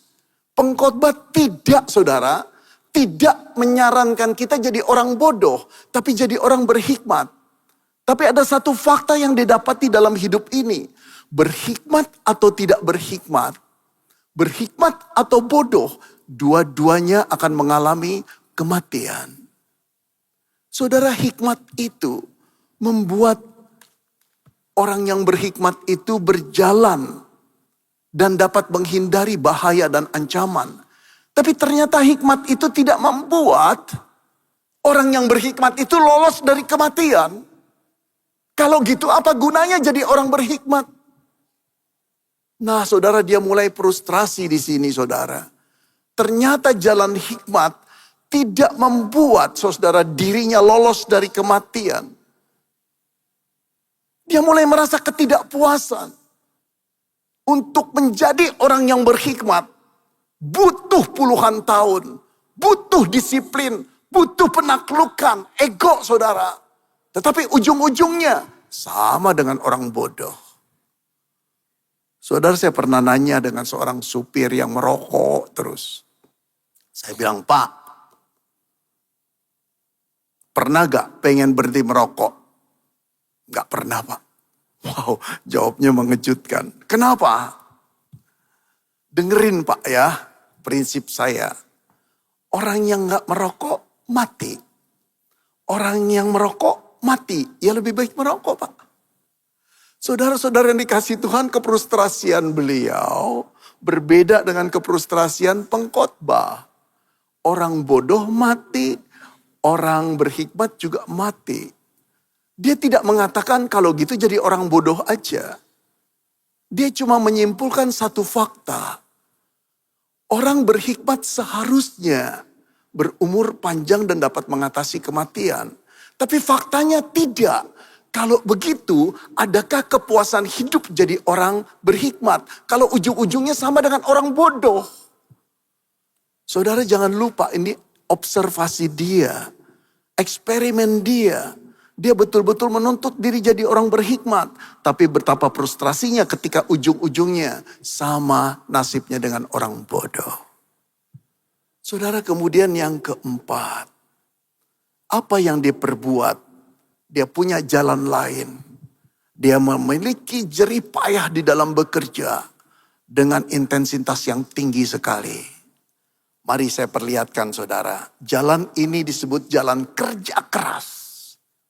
Pengkhotbah tidak, saudara. tidak menyarankan kita jadi orang bodoh, tapi jadi orang berhikmat. Tapi ada satu fakta yang didapati dalam hidup ini. Berhikmat atau tidak berhikmat, berhikmat atau bodoh, dua-duanya akan mengalami kematian. Saudara, hikmat itu membuat orang yang berhikmat itu berjalan dan dapat menghindari bahaya dan ancaman. Tapi ternyata hikmat itu tidak membuat orang yang berhikmat itu lolos dari kematian. Kalau gitu apa gunanya jadi orang berhikmat? Nah, saudara, dia mulai frustrasi di sini, saudara. Ternyata jalan hikmat tidak membuat saudara dirinya lolos dari kematian. Dia mulai merasa ketidakpuasan. Untuk menjadi orang yang berhikmat, butuh puluhan tahun, butuh disiplin, butuh penaklukan, ego, saudara. Tetapi ujung-ujungnya sama dengan orang bodoh. Saudara, saya pernah nanya dengan seorang supir yang merokok terus. Saya bilang, Pak, pernah gak pengen berhenti merokok? Gak pernah, Pak. Wow, jawabnya mengejutkan. Kenapa? Dengerin, Pak, ya, prinsip saya. Orang yang gak merokok, mati. Orang yang merokok, mati. Ya lebih baik merokok, Pak. Saudara-saudara yang dikasih Tuhan, kefrustrasian beliau berbeda dengan kefrustrasian pengkhotbah. Orang bodoh mati, orang berhikmat juga mati. Dia tidak mengatakan kalau gitu jadi orang bodoh aja. Dia cuma menyimpulkan satu fakta. Orang berhikmat seharusnya berumur panjang dan dapat mengatasi kematian. Tapi faktanya tidak. Kalau begitu, adakah kepuasan hidup jadi orang berhikmat? Kalau ujung-ujungnya sama dengan orang bodoh. Saudara, jangan lupa, ini observasi dia. Eksperimen dia. Dia betul-betul menuntut diri jadi orang berhikmat. Tapi betapa frustrasinya ketika ujung-ujungnya sama nasibnya dengan orang bodoh. Saudara, kemudian yang keempat. Apa yang diperbuat? Dia punya jalan lain. Dia memiliki jerih payah di dalam bekerja dengan intensitas yang tinggi sekali. Mari saya perlihatkan, saudara. Jalan ini disebut jalan kerja keras.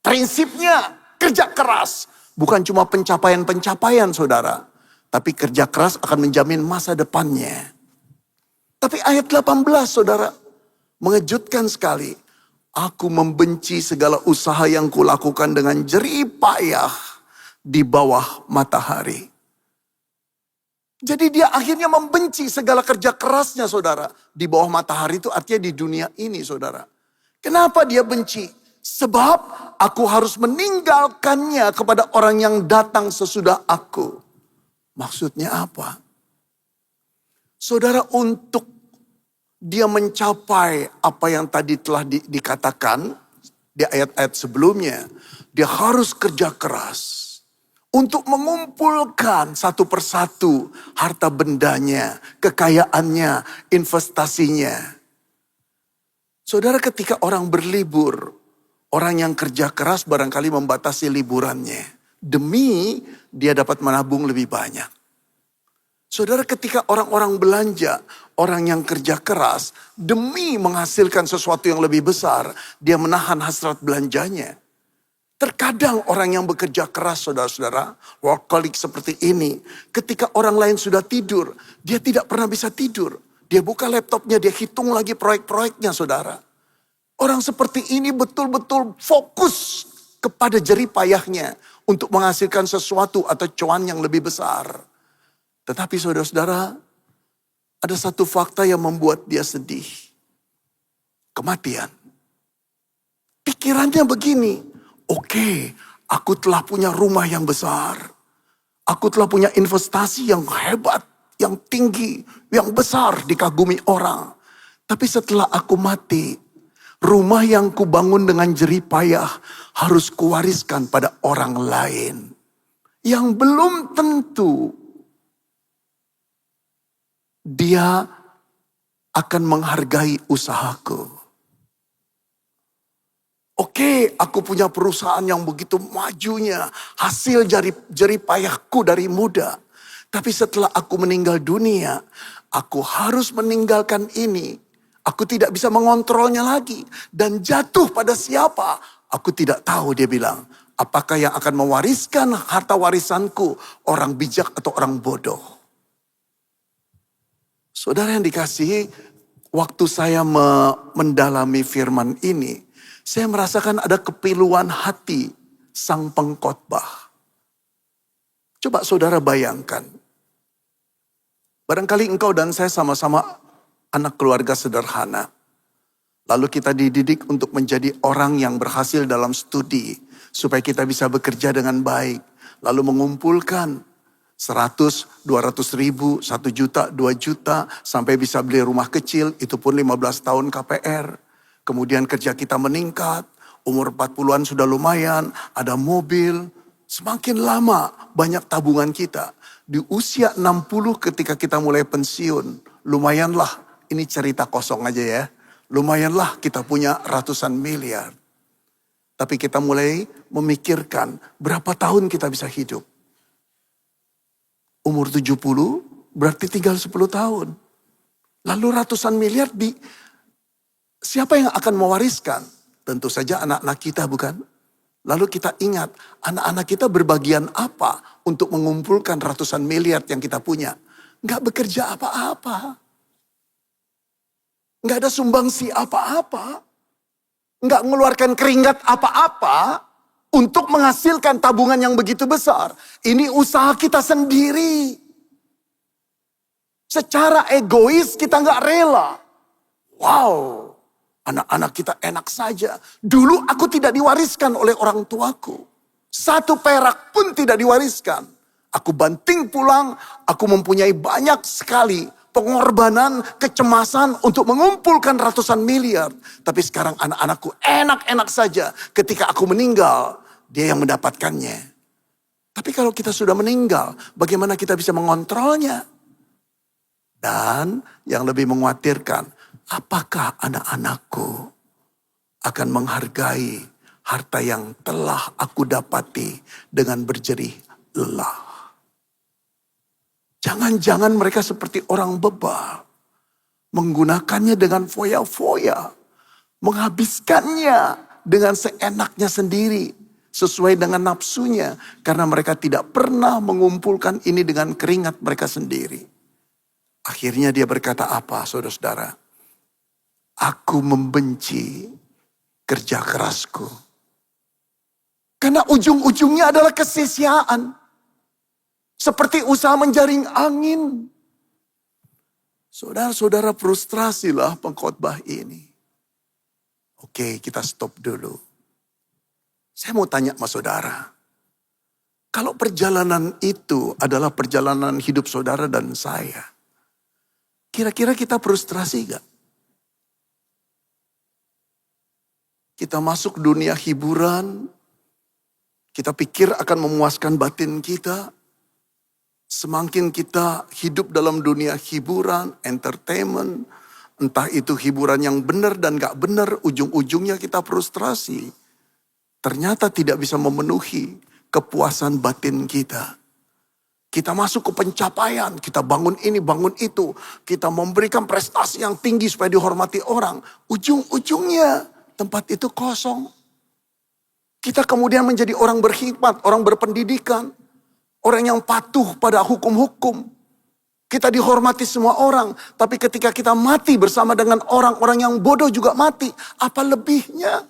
Prinsipnya kerja keras. Bukan cuma pencapaian-pencapaian, saudara. Tapi kerja keras akan menjamin masa depannya. Tapi ayat 18, saudara, mengejutkan sekali. Aku membenci segala usaha yang kulakukan dengan jerih payah di bawah matahari. Jadi dia akhirnya membenci segala kerja kerasnya, saudara. Di bawah matahari itu artinya di dunia ini, saudara. Kenapa dia benci? Sebab aku harus meninggalkannya kepada orang yang datang sesudah aku. Maksudnya apa? Saudara, untuk dia mencapai apa yang tadi telah dikatakan di ayat-ayat sebelumnya. Dia harus kerja keras untuk mengumpulkan satu persatu harta bendanya, kekayaannya, investasinya. Saudara, ketika orang berlibur, orang yang kerja keras barangkali membatasi liburannya. Demi dia dapat menabung lebih banyak. Saudara, ketika orang-orang belanja, orang yang kerja keras, demi menghasilkan sesuatu yang lebih besar, dia menahan hasrat belanjanya. Terkadang orang yang bekerja keras, saudara-saudara, workaholic seperti ini, ketika orang lain sudah tidur, dia tidak pernah bisa tidur. Dia buka laptopnya, dia hitung lagi proyek-proyeknya, saudara. Orang seperti ini betul-betul fokus kepada jerih payahnya untuk menghasilkan sesuatu atau cuan yang lebih besar. Tetapi saudara-saudara, ada satu fakta yang membuat dia sedih. Kematian. Pikirannya begini, oke, aku telah punya rumah yang besar. Aku telah punya investasi yang hebat, yang tinggi, yang besar, dikagumi orang. Tapi setelah aku mati, rumah yang kubangun dengan jerih payah harus kuwariskan pada orang lain. Yang belum tentu dia akan menghargai usahaku. Oke, aku punya perusahaan yang begitu majunya, hasil jerih payahku dari muda. Tapi setelah aku meninggal dunia, aku harus meninggalkan ini. Aku tidak bisa mengontrolnya lagi. Dan jatuh pada siapa? Aku tidak tahu, dia bilang. Apakah yang akan mewariskan harta warisanku? Orang bijak atau orang bodoh? Saudara yang dikasihi, waktu saya mendalami firman ini, saya merasakan ada kepiluan hati sang pengkhotbah. Coba saudara bayangkan. Barangkali engkau dan saya sama-sama anak keluarga sederhana. Lalu kita dididik untuk menjadi orang yang berhasil dalam studi. Supaya kita bisa bekerja dengan baik. Lalu mengumpulkan 100, 200 ribu, 1 juta, 2 juta. Sampai bisa beli rumah kecil, itu pun 15 tahun KPR. Kemudian kerja kita meningkat, umur 40-an sudah lumayan, ada mobil. Semakin lama banyak tabungan kita. Di usia 60 ketika kita mulai pensiun, lumayanlah, ini cerita kosong aja ya. Lumayanlah kita punya ratusan miliar. Tapi kita mulai memikirkan berapa tahun kita bisa hidup. Umur 70 berarti tinggal 10 tahun. Lalu ratusan miliar siapa yang akan mewariskan? Tentu saja anak-anak kita, bukan? Lalu kita ingat, anak-anak kita berbagian apa untuk mengumpulkan ratusan miliar yang kita punya? Nggak bekerja apa-apa. Nggak ada sumbangsi apa-apa. Nggak mengeluarkan keringat apa-apa untuk menghasilkan tabungan yang begitu besar. Ini usaha kita sendiri. Secara egois kita nggak rela. Wow. Anak-anak kita enak saja. Dulu aku tidak diwariskan oleh orang tuaku. 1 perak pun tidak diwariskan. Aku banting pulang, aku mempunyai banyak sekali pengorbanan, kecemasan untuk mengumpulkan ratusan miliar. Tapi sekarang anak-anakku enak-enak saja. Ketika aku meninggal, dia yang mendapatkannya. Tapi kalau kita sudah meninggal, bagaimana kita bisa mengontrolnya? Dan yang lebih mengkhawatirkan, apakah anak-anakku akan menghargai harta yang telah aku dapati dengan berjerih lelah? Jangan-jangan mereka seperti orang bebal. Menggunakannya dengan foya-foya. Menghabiskannya dengan seenaknya sendiri. Sesuai dengan nafsunya. Karena mereka tidak pernah mengumpulkan ini dengan keringat mereka sendiri. Akhirnya dia berkata apa, saudara-saudara? Aku membenci kerja kerasku. Karena ujung-ujungnya adalah kesia-siaan. Seperti usaha menjaring angin. Saudara-saudara, frustrasilah pengkhotbah ini. Oke, kita stop dulu. Saya mau tanya sama saudara. Kalau perjalanan itu adalah perjalanan hidup saudara dan saya. Kira-kira kita frustrasi gak? Kita masuk dunia hiburan, kita pikir akan memuaskan batin kita. Semakin kita hidup dalam dunia hiburan, entertainment, entah itu hiburan yang benar dan gak benar, ujung-ujungnya kita frustrasi. Ternyata tidak bisa memenuhi kepuasan batin kita. Kita masuk ke pencapaian, kita bangun ini, bangun itu. Kita memberikan prestasi yang tinggi supaya dihormati orang. Ujung-ujungnya tempat itu kosong. Kita kemudian menjadi orang berkhidmat, orang berpendidikan. Orang yang patuh pada hukum-hukum. Kita dihormati semua orang. Tapi ketika kita mati bersama dengan orang-orang yang bodoh juga mati. Apa lebihnya?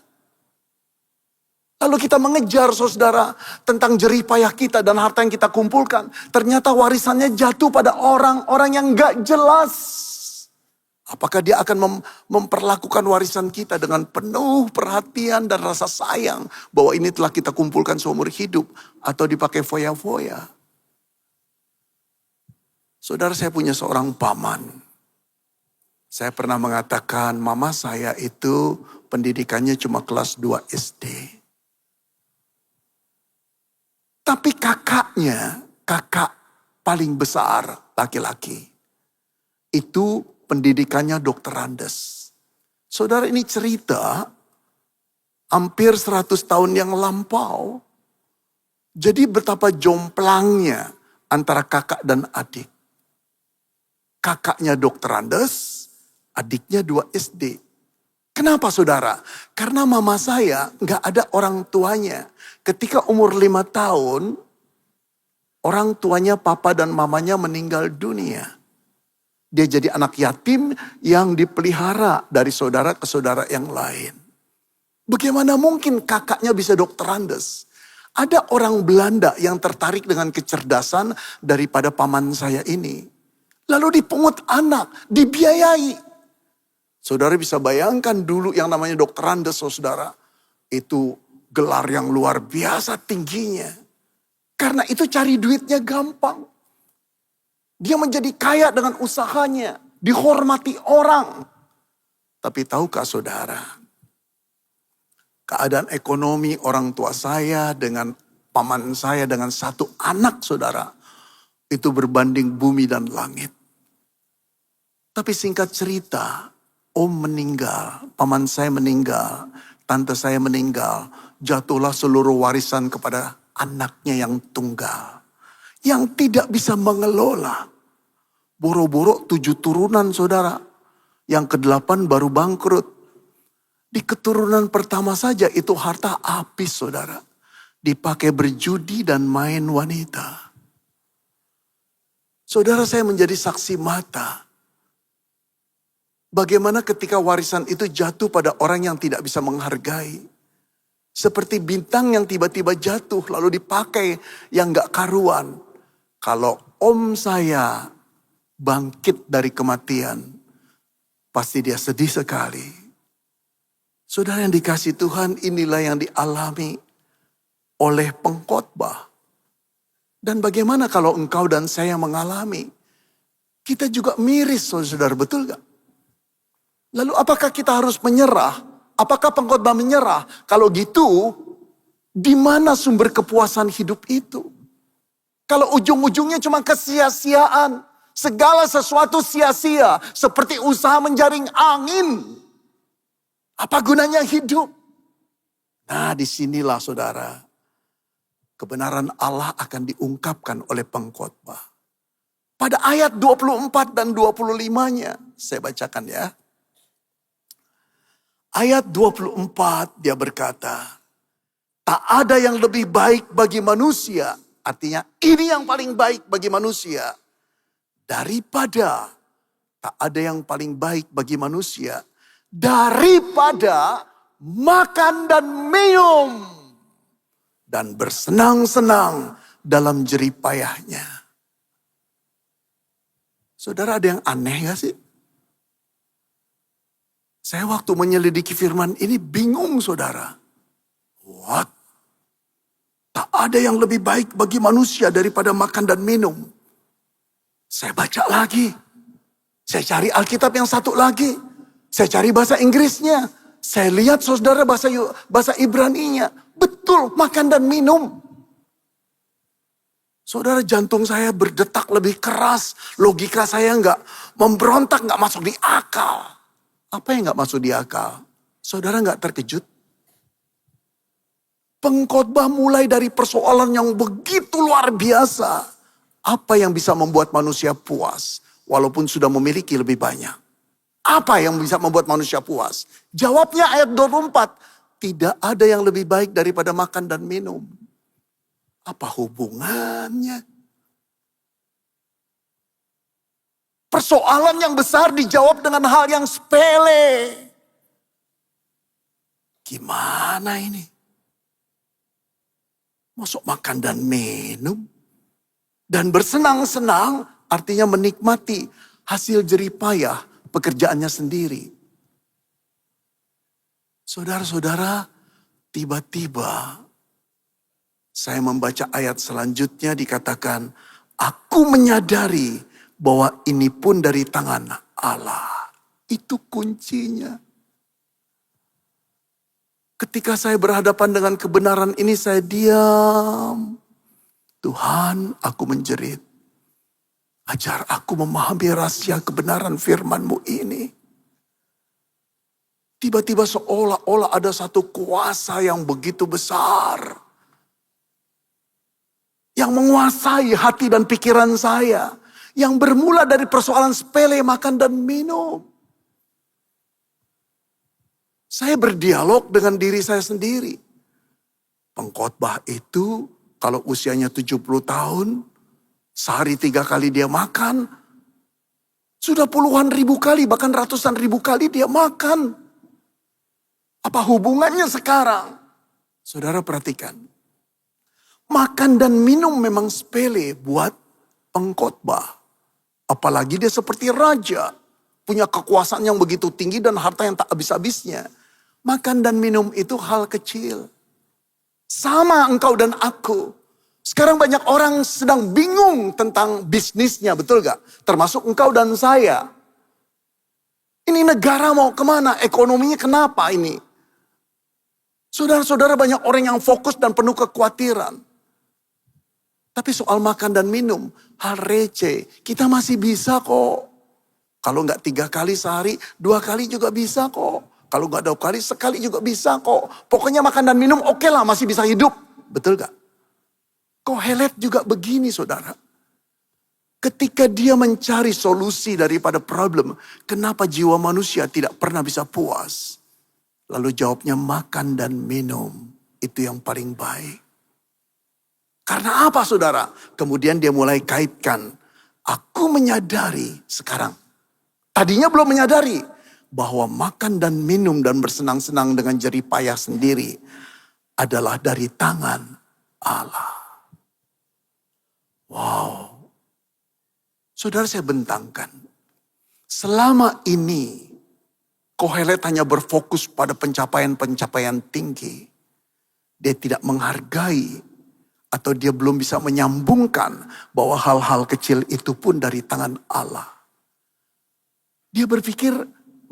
Lalu kita mengejar saudara tentang jerih payah kita dan harta yang kita kumpulkan. Ternyata warisannya jatuh pada orang-orang yang gak jelas. Apakah dia akan memperlakukan warisan kita dengan penuh perhatian dan rasa sayang. Bahwa ini telah kita kumpulkan seumur hidup. Atau dipakai foya-foya. Saudara, saya punya seorang paman. Saya pernah mengatakan mama saya itu pendidikannya cuma kelas 2 SD. Tapi kakak paling besar laki-laki. Itu pendidikannya dokter Andes. Saudara, ini cerita hampir 100 tahun yang lampau. Jadi betapa jomplangnya antara kakak dan adik. Kakaknya dokter Andes, adiknya 2 SD. Kenapa saudara? Karena mama saya nggak ada orang tuanya. Ketika umur 5 tahun, orang tuanya papa dan mamanya meninggal dunia. Dia jadi anak yatim yang dipelihara dari saudara ke saudara yang lain. Bagaimana mungkin kakaknya bisa dokter Andes? Ada orang Belanda yang tertarik dengan kecerdasan daripada paman saya ini. Lalu dipungut anak, dibiayai. Saudara bisa bayangkan dulu yang namanya dokter Andes, saudara. Itu gelar yang luar biasa tingginya. Karena itu cari duitnya gampang. Dia menjadi kaya dengan usahanya. Dihormati orang. Tapi tahukah saudara? Keadaan ekonomi orang tua saya dengan paman saya dengan 1 anak saudara. Itu berbanding bumi dan langit. Tapi singkat cerita, om meninggal, paman saya meninggal, tante saya meninggal. Jatuhlah seluruh warisan kepada anaknya yang tunggal. Yang tidak bisa mengelola. Boro-boro 7 turunan saudara. Yang ke-8 baru bangkrut. Di keturunan pertama saja itu harta habis saudara. Dipakai berjudi dan main wanita. Saudara, saya menjadi saksi mata. Bagaimana ketika warisan itu jatuh pada orang yang tidak bisa menghargai. Seperti bintang yang tiba-tiba jatuh lalu dipakai yang gak karuan. Kalau om saya bangkit dari kematian, pasti dia sedih sekali. Saudara yang dikasih Tuhan, inilah yang dialami oleh pengkhotbah. Dan bagaimana kalau engkau dan saya mengalami? Kita juga miris saudara, betul gak? Lalu apakah kita harus menyerah? Apakah pengkhotbah menyerah? Kalau gitu, di mana sumber kepuasan hidup itu? Kalau ujung-ujungnya cuma kesia-siaan. Segala sesuatu sia-sia. Seperti usaha menjaring angin. Apa gunanya hidup? Nah, disinilah saudara. Kebenaran Allah akan diungkapkan oleh pengkhotbah. Pada ayat 24 dan 25-nya. Saya bacakan ya. Ayat 24 dia berkata, tak ada yang lebih baik bagi manusia. Artinya ini yang paling baik bagi manusia. Daripada, tak ada yang paling baik bagi manusia. Daripada makan dan minum. Dan bersenang-senang dalam jeripayahnya. Saudara, ada yang aneh gak sih? Saya waktu menyelidiki firman ini bingung saudara. What? Tak ada yang lebih baik bagi manusia daripada makan dan minum. Saya baca lagi. Saya cari Alkitab yang satu lagi. Saya cari bahasa Inggrisnya. Saya lihat saudara bahasa Ibraninya. Betul, makan dan minum. Saudara, jantung saya berdetak lebih keras. Logika saya nggak memberontak, nggak masuk di akal. Apa yang gak masuk di akal? Saudara gak terkejut? Pengkhotbah mulai dari persoalan yang begitu luar biasa. Apa yang bisa membuat manusia puas? Walaupun sudah memiliki lebih banyak. Apa yang bisa membuat manusia puas? Jawabnya ayat 24. Tidak ada yang lebih baik daripada makan dan minum. Apa hubungannya? Persoalan yang besar dijawab dengan hal yang sepele. Gimana ini? Masuk makan dan minum. Dan bersenang-senang artinya menikmati hasil jeripayah pekerjaannya sendiri. Saudara-saudara, tiba-tiba saya membaca ayat selanjutnya dikatakan, aku menyadari bahwa ini pun dari tangan Allah. Itu kuncinya. Ketika saya berhadapan dengan kebenaran ini, saya diam. Tuhan, aku menjerit. Ajar aku memahami rahasia kebenaran firman-Mu ini. Tiba-tiba seolah-olah ada satu kuasa yang begitu besar. Yang menguasai hati dan pikiran saya. Yang bermula dari persoalan sepele makan dan minum. Saya berdialog dengan diri saya sendiri. Pengkhotbah itu kalau usianya 70 tahun, sehari 3 kali dia makan, sudah puluhan ribu kali, bahkan ratusan ribu kali dia makan. Apa hubungannya sekarang? Saudara perhatikan. Makan dan minum memang sepele buat pengkhotbah. Apalagi dia seperti raja. Punya kekuasaan yang begitu tinggi dan harta yang tak habis-habisnya. Makan dan minum itu hal kecil. Sama engkau dan aku. Sekarang banyak orang sedang bingung tentang bisnisnya, betul gak? Termasuk engkau dan saya. Ini negara mau kemana? Ekonominya kenapa ini? Saudara-saudara, banyak orang yang fokus dan penuh kekhawatiran. Tapi soal makan dan minum, hal receh. Kita masih bisa kok. Kalau nggak 3 kali sehari, 2 kali juga bisa kok. Kalau nggak 2 kali, sekali juga bisa kok. Pokoknya makan dan minum oke lah, masih bisa hidup. Betul gak? Kohelet juga begini saudara. Ketika dia mencari solusi daripada problem, kenapa jiwa manusia tidak pernah bisa puas? Lalu jawabnya makan dan minum, itu yang paling baik. Karena apa saudara? Kemudian dia mulai kaitkan, aku menyadari sekarang. Tadinya belum menyadari bahwa makan dan minum dan bersenang-senang dengan jerih payah sendiri adalah dari tangan Allah. Wow. Saudara, saya bentangkan. Selama ini Kohelet hanya berfokus pada pencapaian-pencapaian tinggi. Dia tidak menghargai atau dia belum bisa menyambungkan bahwa hal-hal kecil itu pun dari tangan Allah. Dia berpikir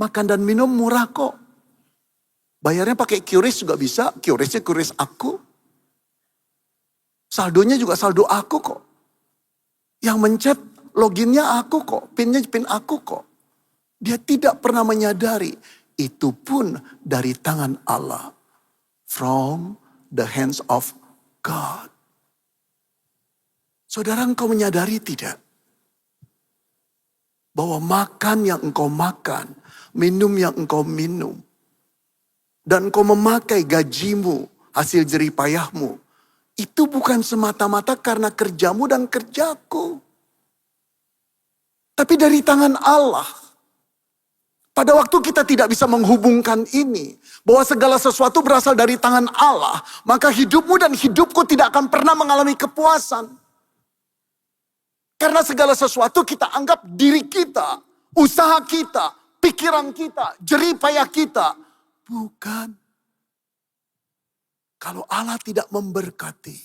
makan dan minum murah kok. Bayarnya pakai QRIS juga bisa. QRISnya QRIS aku. Saldonya juga saldo aku kok. Yang mencet loginnya aku kok. Pinnya pin aku kok. Dia tidak pernah menyadari. Itu pun dari tangan Allah. From the hands of God. Saudara, engkau menyadari tidak? Bahwa makan yang engkau makan, minum yang engkau minum, dan engkau memakai gajimu, hasil jerih payahmu, itu bukan semata-mata karena kerjamu dan kerjaku. Tapi dari tangan Allah. Pada waktu kita tidak bisa menghubungkan ini, bahwa segala sesuatu berasal dari tangan Allah, maka hidupmu dan hidupku tidak akan pernah mengalami kepuasan. Karena segala sesuatu kita anggap diri kita, usaha kita, pikiran kita, jerih payah kita. Bukan. Kalau Allah tidak memberkati,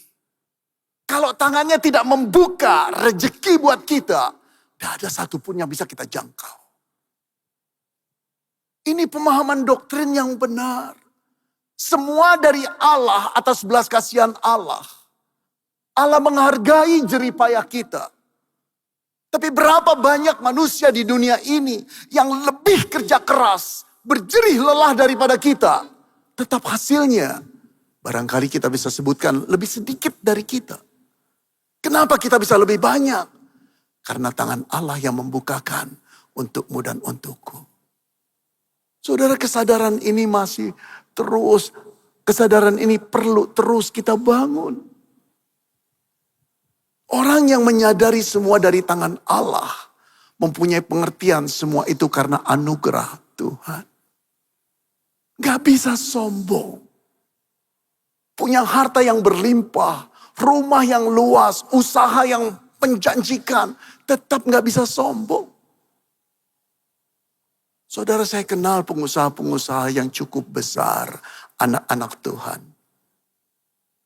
kalau tangannya tidak membuka rezeki buat kita, tidak ada satupun yang bisa kita jangkau. Ini pemahaman doktrin yang benar. Semua dari Allah atas belas kasihan Allah. Allah menghargai jerih payah kita. Tapi berapa banyak manusia di dunia ini yang lebih kerja keras, berjerih lelah daripada kita. Tetap hasilnya, barangkali kita bisa sebutkan lebih sedikit dari kita. Kenapa kita bisa lebih banyak? Karena tangan Allah yang membukakan untukmu dan untukku. Saudara, kesadaran ini masih terus, kesadaran ini perlu terus kita bangun. Orang yang menyadari semua dari tangan Allah, mempunyai pengertian semua itu karena anugerah Tuhan. Gak bisa sombong. Punya harta yang berlimpah, rumah yang luas, usaha yang menjanjikan, tetap gak bisa sombong. Saudara, saya kenal pengusaha-pengusaha yang cukup besar, anak-anak Tuhan.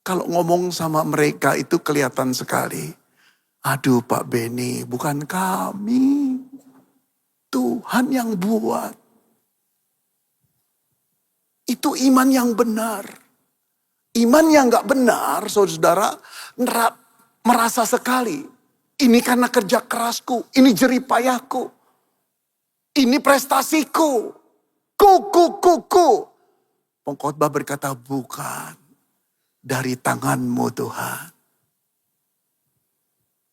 Kalau ngomong sama mereka itu kelihatan sekali. Aduh Pak Beni, bukan kami. Tuhan yang buat. Itu iman yang benar. Iman yang gak benar, saudara, merasa sekali. Ini karena kerja kerasku, ini jerih payahku, ini prestasiku. Ku. Pengkhotbah berkata, bukan, dari tanganmu Tuhan.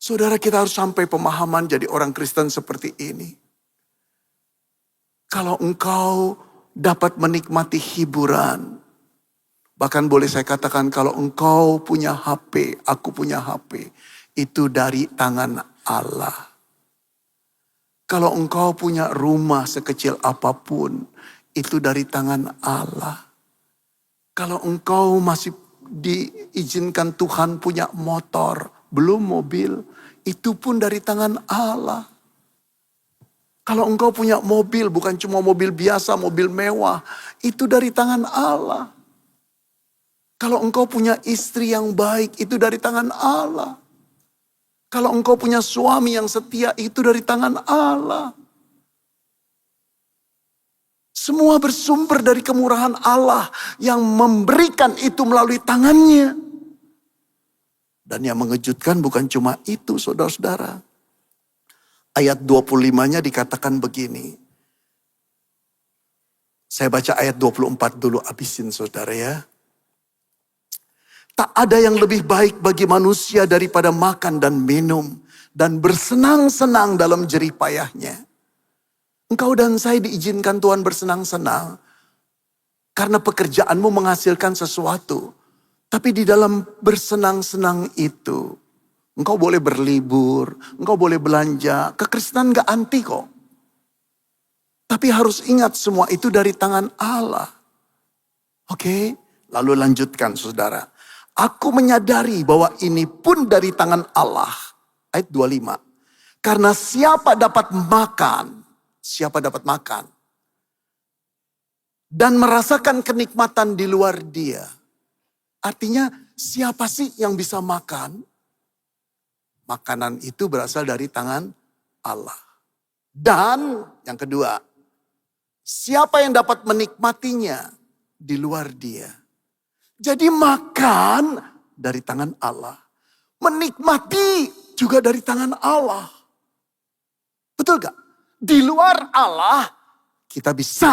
Saudara, kita harus sampai pemahaman jadi orang Kristen seperti ini. Kalau engkau dapat menikmati hiburan, bahkan boleh saya katakan kalau engkau punya HP, aku punya HP, itu dari tangan Allah. Kalau engkau punya rumah sekecil apapun, itu dari tangan Allah. Kalau engkau masih diizinkan Tuhan punya motor, belum mobil, itu pun dari tangan Allah. Kalau engkau punya mobil, bukan cuma mobil biasa, mobil mewah, itu dari tangan Allah. Kalau engkau punya istri yang baik, itu dari tangan Allah. Kalau engkau punya suami yang setia, itu dari tangan Allah. Semua bersumber dari kemurahan Allah yang memberikan itu melalui tangannya. Dan yang mengejutkan bukan cuma itu, saudara-saudara. Ayat 25-nya dikatakan begini. Saya baca ayat 24 dulu, habisin saudara ya. Tak ada yang lebih baik bagi manusia daripada makan dan minum dan bersenang-senang dalam jerih payahnya. Engkau dan saya diizinkan Tuhan bersenang-senang karena pekerjaanmu menghasilkan sesuatu. Tapi di dalam bersenang-senang itu, engkau boleh berlibur, engkau boleh belanja. Kekristenan gak anti kok. Tapi harus ingat semua itu dari tangan Allah. Oke, lalu lanjutkan saudara. Aku menyadari bahwa ini pun dari tangan Allah. Ayat 25. Karena siapa dapat makan dan merasakan kenikmatan di luar dia. Artinya siapa sih yang bisa makan? Makanan itu berasal dari tangan Allah. Dan yang kedua, siapa yang dapat menikmatinya di luar dia? Jadi makan dari tangan Allah. Menikmati juga dari tangan Allah. Betul gak? Di luar Allah kita bisa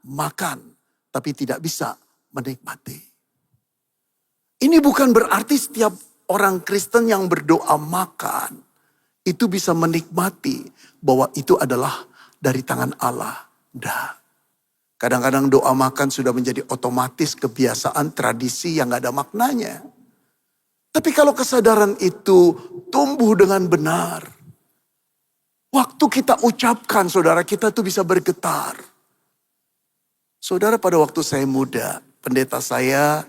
makan. Tapi tidak bisa menikmati. Ini bukan berarti setiap orang Kristen yang berdoa makan. Itu bisa menikmati bahwa itu adalah dari tangan Allah. Dah. Kadang-kadang doa makan sudah menjadi otomatis kebiasaan tradisi yang gak ada maknanya. Tapi kalau kesadaran itu tumbuh dengan benar. Waktu kita ucapkan saudara kita tuh bisa bergetar. Saudara pada waktu saya muda, pendeta saya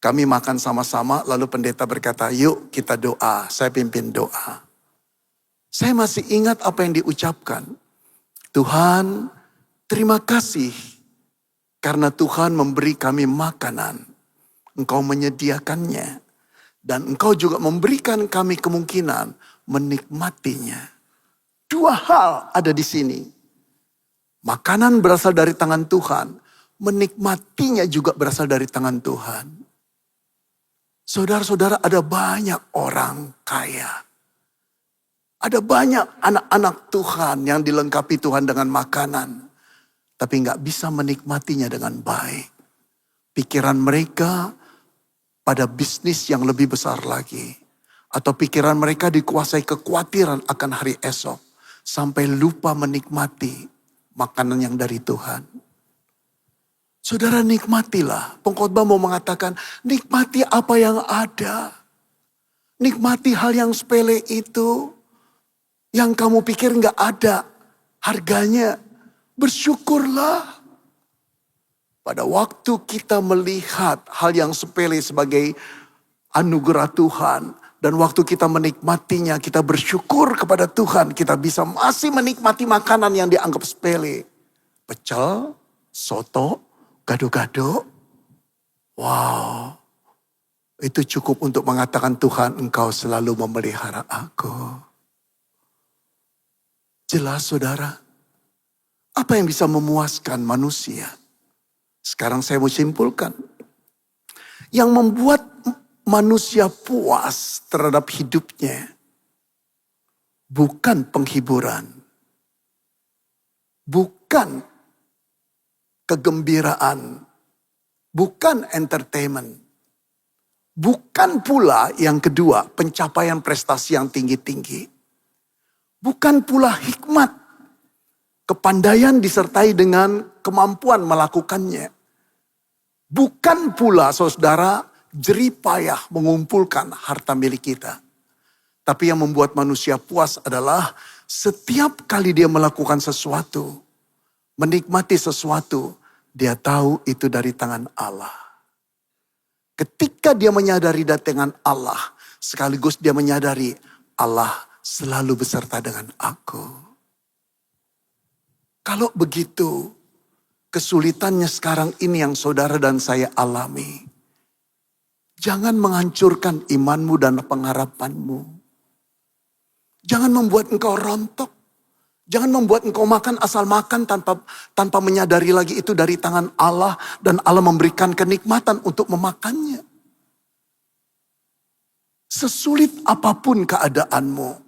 kami makan sama-sama lalu pendeta berkata yuk kita doa. Saya pimpin doa. Saya masih ingat apa yang diucapkan. Tuhan terima kasih. Karena Tuhan memberi kami makanan. Engkau menyediakannya. Dan engkau juga memberikan kami kemungkinan menikmatinya. Dua hal ada di sini. Makanan berasal dari tangan Tuhan. Menikmatinya juga berasal dari tangan Tuhan. Saudara-saudara, ada banyak orang kaya. Ada banyak anak-anak Tuhan yang dilengkapi Tuhan dengan makanan. Tapi gak bisa menikmatinya dengan baik. Pikiran mereka pada bisnis yang lebih besar lagi. Atau pikiran mereka dikuasai kekhawatiran akan hari esok. Sampai lupa menikmati makanan yang dari Tuhan. Saudara nikmatilah. Pengkhotbah mau mengatakan nikmati apa yang ada. Nikmati hal yang sepele itu. Yang kamu pikir gak ada harganya. Bersyukurlah. Pada waktu kita melihat hal yang sepele sebagai anugerah Tuhan. Dan waktu kita menikmatinya, kita bersyukur kepada Tuhan. Kita bisa masih menikmati makanan yang dianggap sepele. Pecel, soto, gado-gado. Wow. Itu cukup untuk mengatakan Tuhan engkau selalu memelihara aku. Jelas saudara. Apa yang bisa memuaskan manusia? Sekarang saya mau simpulkan. Yang membuat manusia puas terhadap hidupnya. bukan penghiburan, bukan kegembiraan, bukan entertainment, bukan pula yang kedua pencapaian prestasi yang tinggi-tinggi, bukan pula hikmat, kepandaian disertai dengan kemampuan melakukannya, bukan pula saudara jerih payah mengumpulkan harta milik kita. Tapi yang membuat manusia puas adalah setiap kali dia melakukan sesuatu, menikmati sesuatu, dia tahu itu dari tangan Allah. Ketika dia menyadari dari tangan Allah, sekaligus dia menyadari Allah selalu beserta dengan aku. Kalau begitu, kesulitannya sekarang ini yang saudara dan saya alami, jangan menghancurkan imanmu dan pengharapanmu. Jangan membuat engkau rontok. Jangan membuat engkau makan asal makan tanpa menyadari lagi itu dari tangan Allah. Dan Allah memberikan kenikmatan untuk memakannya. Sesulit apapun keadaanmu.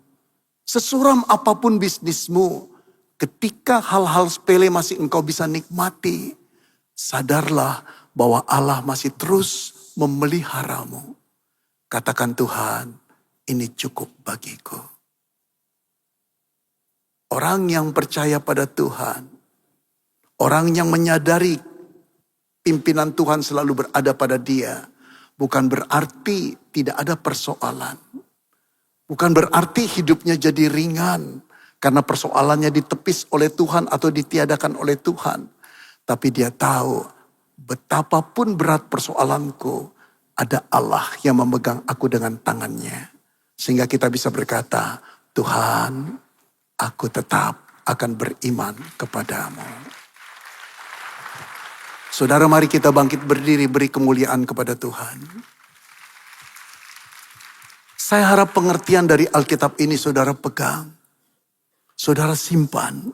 Sesuram apapun bisnismu. Ketika hal-hal sepele masih engkau bisa nikmati. Sadarlah bahwa Allah masih terus memeliharamu. Katakan, Tuhan, ini cukup bagiku. Orang yang percaya pada Tuhan, orang yang menyadari pimpinan Tuhan selalu berada pada dia, bukan berarti tidak ada persoalan. Bukan berarti hidupnya jadi ringan karena persoalannya ditepis oleh Tuhan atau ditiadakan oleh Tuhan. Tapi dia tahu betapapun berat persoalanku, ada Allah yang memegang aku dengan tangannya. Sehingga kita bisa berkata, Tuhan, aku tetap akan beriman kepadamu. Saudara, mari kita bangkit berdiri, beri kemuliaan kepada Tuhan. Saya harap pengertian dari Alkitab ini saudara pegang, saudara simpan,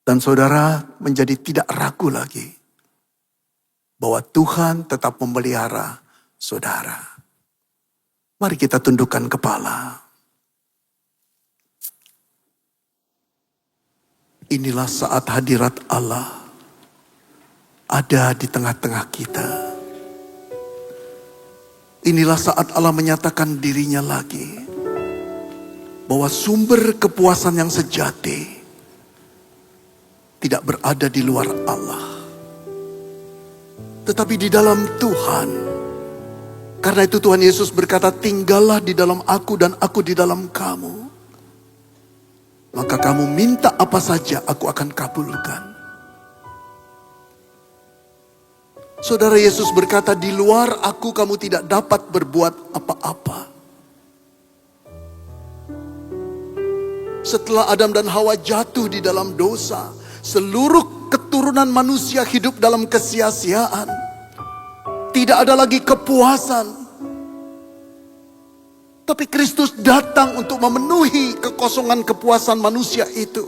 dan saudara menjadi tidak ragu lagi bahwa Tuhan tetap memelihara saudara. Mari kita tundukkan kepala. Inilah saat hadirat Allah ada di tengah-tengah kita. Inilah saat Allah menyatakan dirinya lagi. Bahwa sumber kepuasan yang sejati tidak berada di luar Allah. Tetapi di dalam Tuhan. Karena itu Tuhan Yesus berkata, tinggallah di dalam aku dan aku di dalam kamu. Maka kamu minta apa saja aku akan kabulkan. Saudara, Yesus berkata, di luar aku kamu tidak dapat berbuat apa-apa. Setelah Adam dan Hawa jatuh di dalam dosa, seluruh keturunan manusia hidup dalam kesia-siaan. Tidak ada lagi kepuasan. Tapi Kristus datang untuk memenuhi kekosongan kepuasan manusia itu.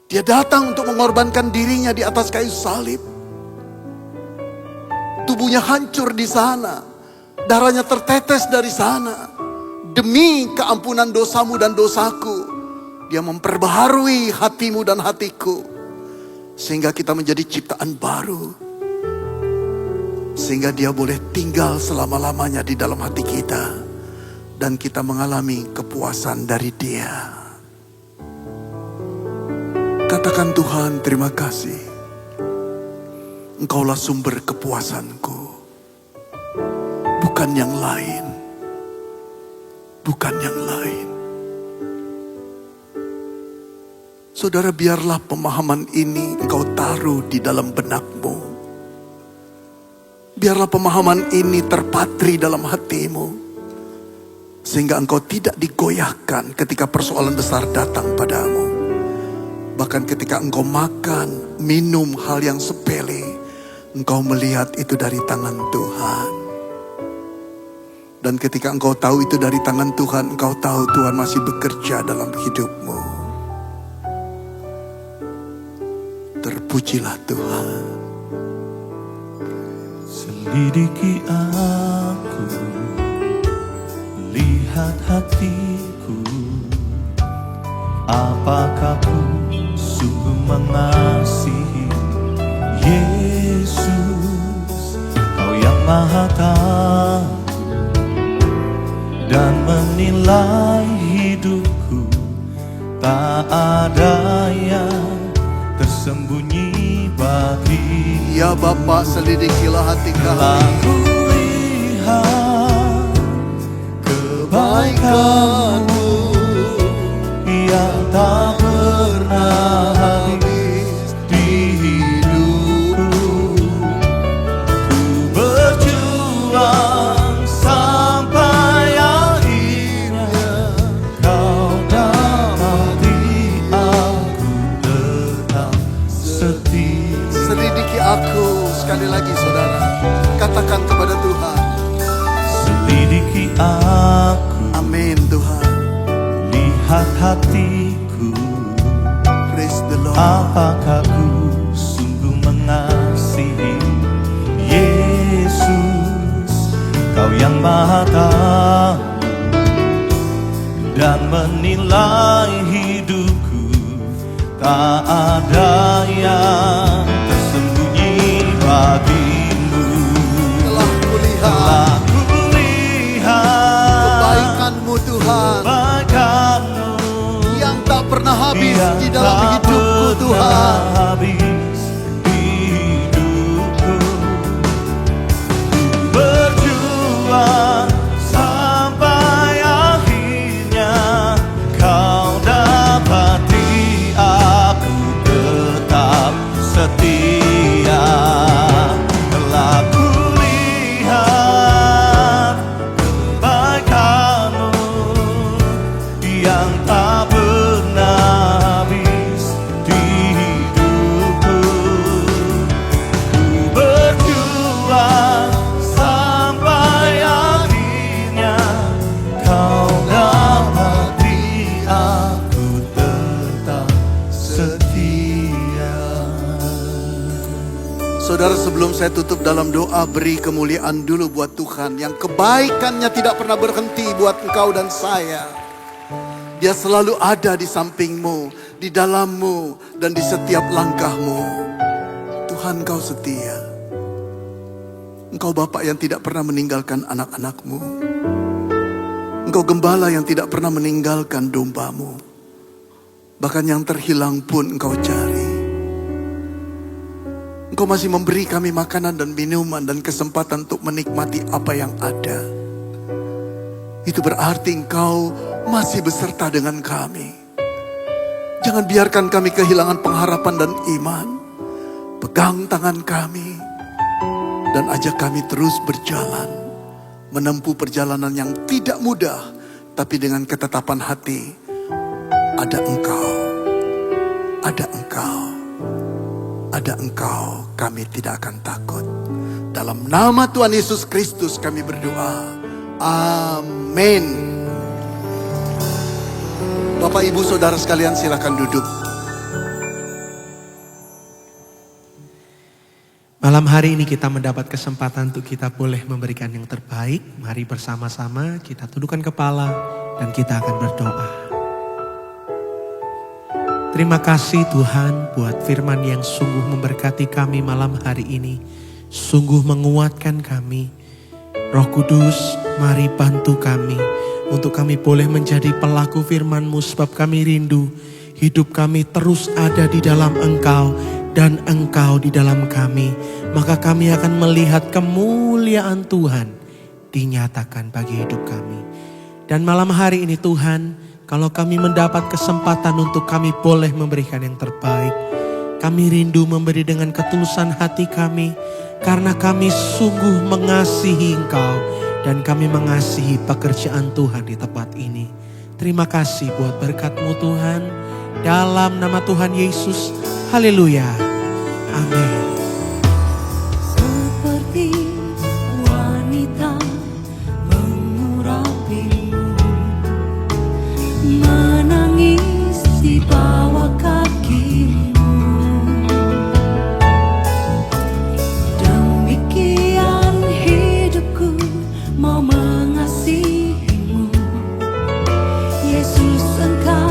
Dia datang untuk mengorbankan dirinya di atas kayu salib. Tubuhnya hancur di sana. Darahnya tertetes dari sana. Demi keampunan dosamu dan dosaku. Dia memperbaharui hatimu dan hatiku. Sehingga kita menjadi ciptaan baru. Sehingga dia boleh tinggal selama-lamanya di dalam hati kita. Dan kita mengalami kepuasan dari dia. Katakan, Tuhan, terima kasih. Engkaulah sumber kepuasanku. Bukan yang lain. Bukan yang lain. Saudara, biarlah pemahaman ini engkau taruh di dalam benakmu. Biarlah pemahaman ini terpatri dalam hatimu. Sehingga engkau tidak digoyahkan ketika persoalan besar datang padamu. Bahkan ketika engkau makan, minum hal yang sepele, engkau melihat itu dari tangan Tuhan. Dan ketika engkau tahu itu dari tangan Tuhan, engkau tahu Tuhan masih bekerja dalam hidupmu. Terpujilah Tuhan. Selidiki aku, lihat hatiku, apakah ku sungguh mengasihi Yesus, Kau yang Maha Tahu dan menilai hidupku. Tak ada yang tersembunyi bagi. Ya Bapa, selidikilah hati kami. Ku lihat kebaikan-Mu yang tak pernah habis di hidupku. Ku berjuang sampai akhirnya Kau dapati aku tetap setia. Selidiki aku sekali lagi saudara. Katakan kepada Tuhan. Selidiki aku, Amin Tuhan. lihat hatiku, Praise the Lord. apakah ku sungguh mengasihi Yesus, Kau yang Maha Tahu dan menilai hidupku. Tak ada yang tersembunyi bagi-Mu. Telah kulihat Aku lihat kebaikan-Mu Tuhan, kebaikan-Mu yang tak pernah habis yang di dalam tak hidupku pernah Tuhan. habis di hidupku. Berjuang sampai akhirnya Kau dapati aku tetap setia. Telah kulihat kebaikan-Mu yang tak pernah habis di hidupku. Ku berjuang sampai akhirnya Kau dapati aku tetap setia. Saudara, sebelum saya tutup dalam doa, beri kemuliaan dulu buat Tuhan yang kebaikannya tidak pernah berhenti buat engkau dan saya. Dia selalu ada di sampingmu, di dalammu, dan di setiap langkahmu. Tuhan, Kau setia. Engkau Bapa yang tidak pernah meninggalkan anak-anak-Mu. Engkau Gembala yang tidak pernah meninggalkan domba-Mu. Bahkan yang terhilang pun Engkau cari. Engkau masih memberi kami makanan dan minuman dan kesempatan untuk menikmati apa yang ada. Itu berarti Engkau masih beserta dengan kami. Jangan biarkan kami kehilangan pengharapan dan iman. Pegang tangan kami dan ajak kami terus berjalan, menempuh perjalanan yang tidak mudah, tapi dengan ketetapan hati. Ada Engkau, ada Engkau, ada Engkau, kami tidak akan takut. Dalam nama Tuhan Yesus Kristus kami berdoa. Amin. Bapak, Ibu, Saudara sekalian, silakan duduk. Malam hari ini kita mendapat kesempatan untuk kita boleh memberikan yang terbaik. Mari bersama-sama kita tundukkan kepala dan kita akan berdoa. Terima kasih Tuhan buat firman yang sungguh memberkati kami malam hari ini. Sungguh menguatkan kami. Roh Kudus, mari bantu kami untuk kami boleh menjadi pelaku firman-Mu, sebab kami rindu hidup kami terus ada di dalam Engkau dan Engkau di dalam kami. Maka kami akan melihat kemuliaan Tuhan dinyatakan bagi hidup kami. Dan malam hari ini Tuhan, kalau kami mendapat kesempatan untuk kami boleh memberikan yang terbaik, kami rindu memberi dengan ketulusan hati kami, karena kami sungguh mengasihi Engkau dan kami mengasihi pekerjaan Tuhan di tempat ini. Terima kasih buat berkat-Mu Tuhan. Dalam nama Tuhan Yesus, haleluya, amin. Seperti wanita mengurapimu, menangis di bawah kaki-Mu. Demikian hidupku mau mengasihi-Mu, Yesus. Engkau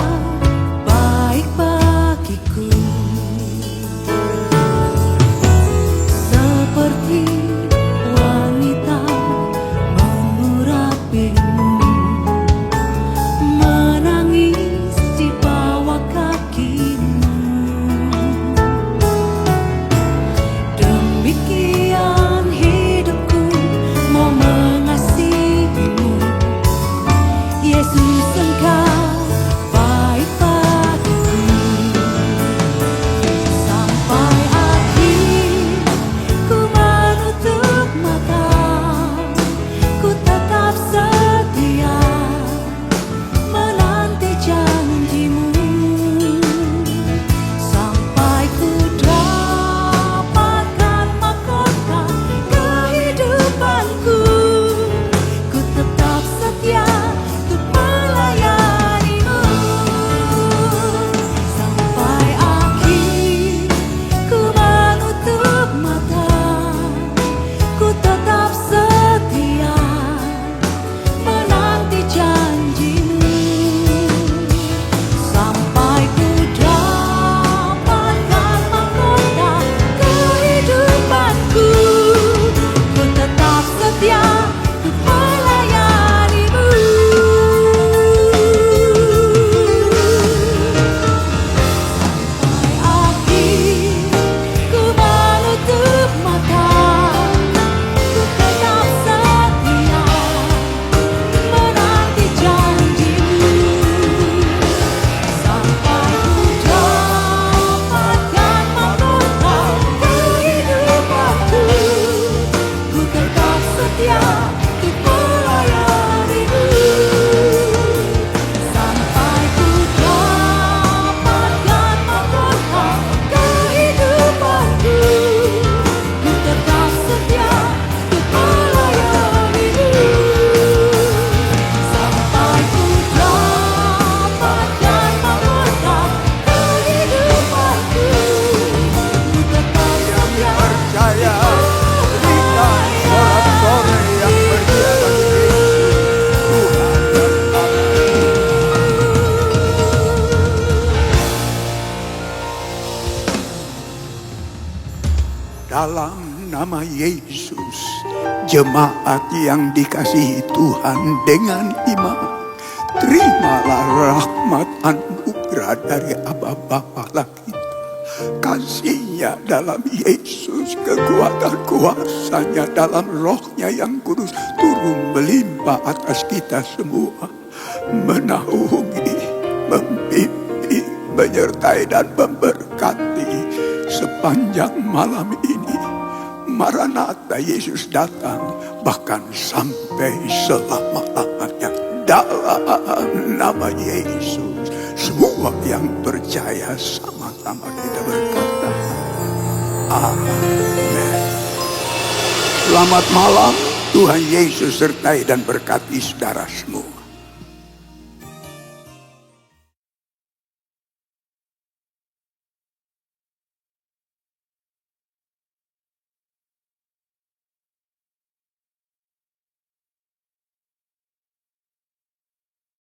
Dalam nama Yesus, jemaat yang dikasihi Tuhan dengan iman, terimalah rahmat anugerah dari Aba Bapa kita. Kasih-Nya dalam Yesus, kekuatan kuasa-Nya dalam Roh-Nya yang kudus turun melimpah atas kita semua, menaungi, membimbing, menyertai dan memberkati sepanjang malam ini. Maranatha, Yesus datang, bahkan sampai selama-lamanya. Dalam nama Yesus, semua yang percaya sama-sama kita berkata, amin. Selamat malam, Tuhan Yesus sertai dan berkati saudara semua.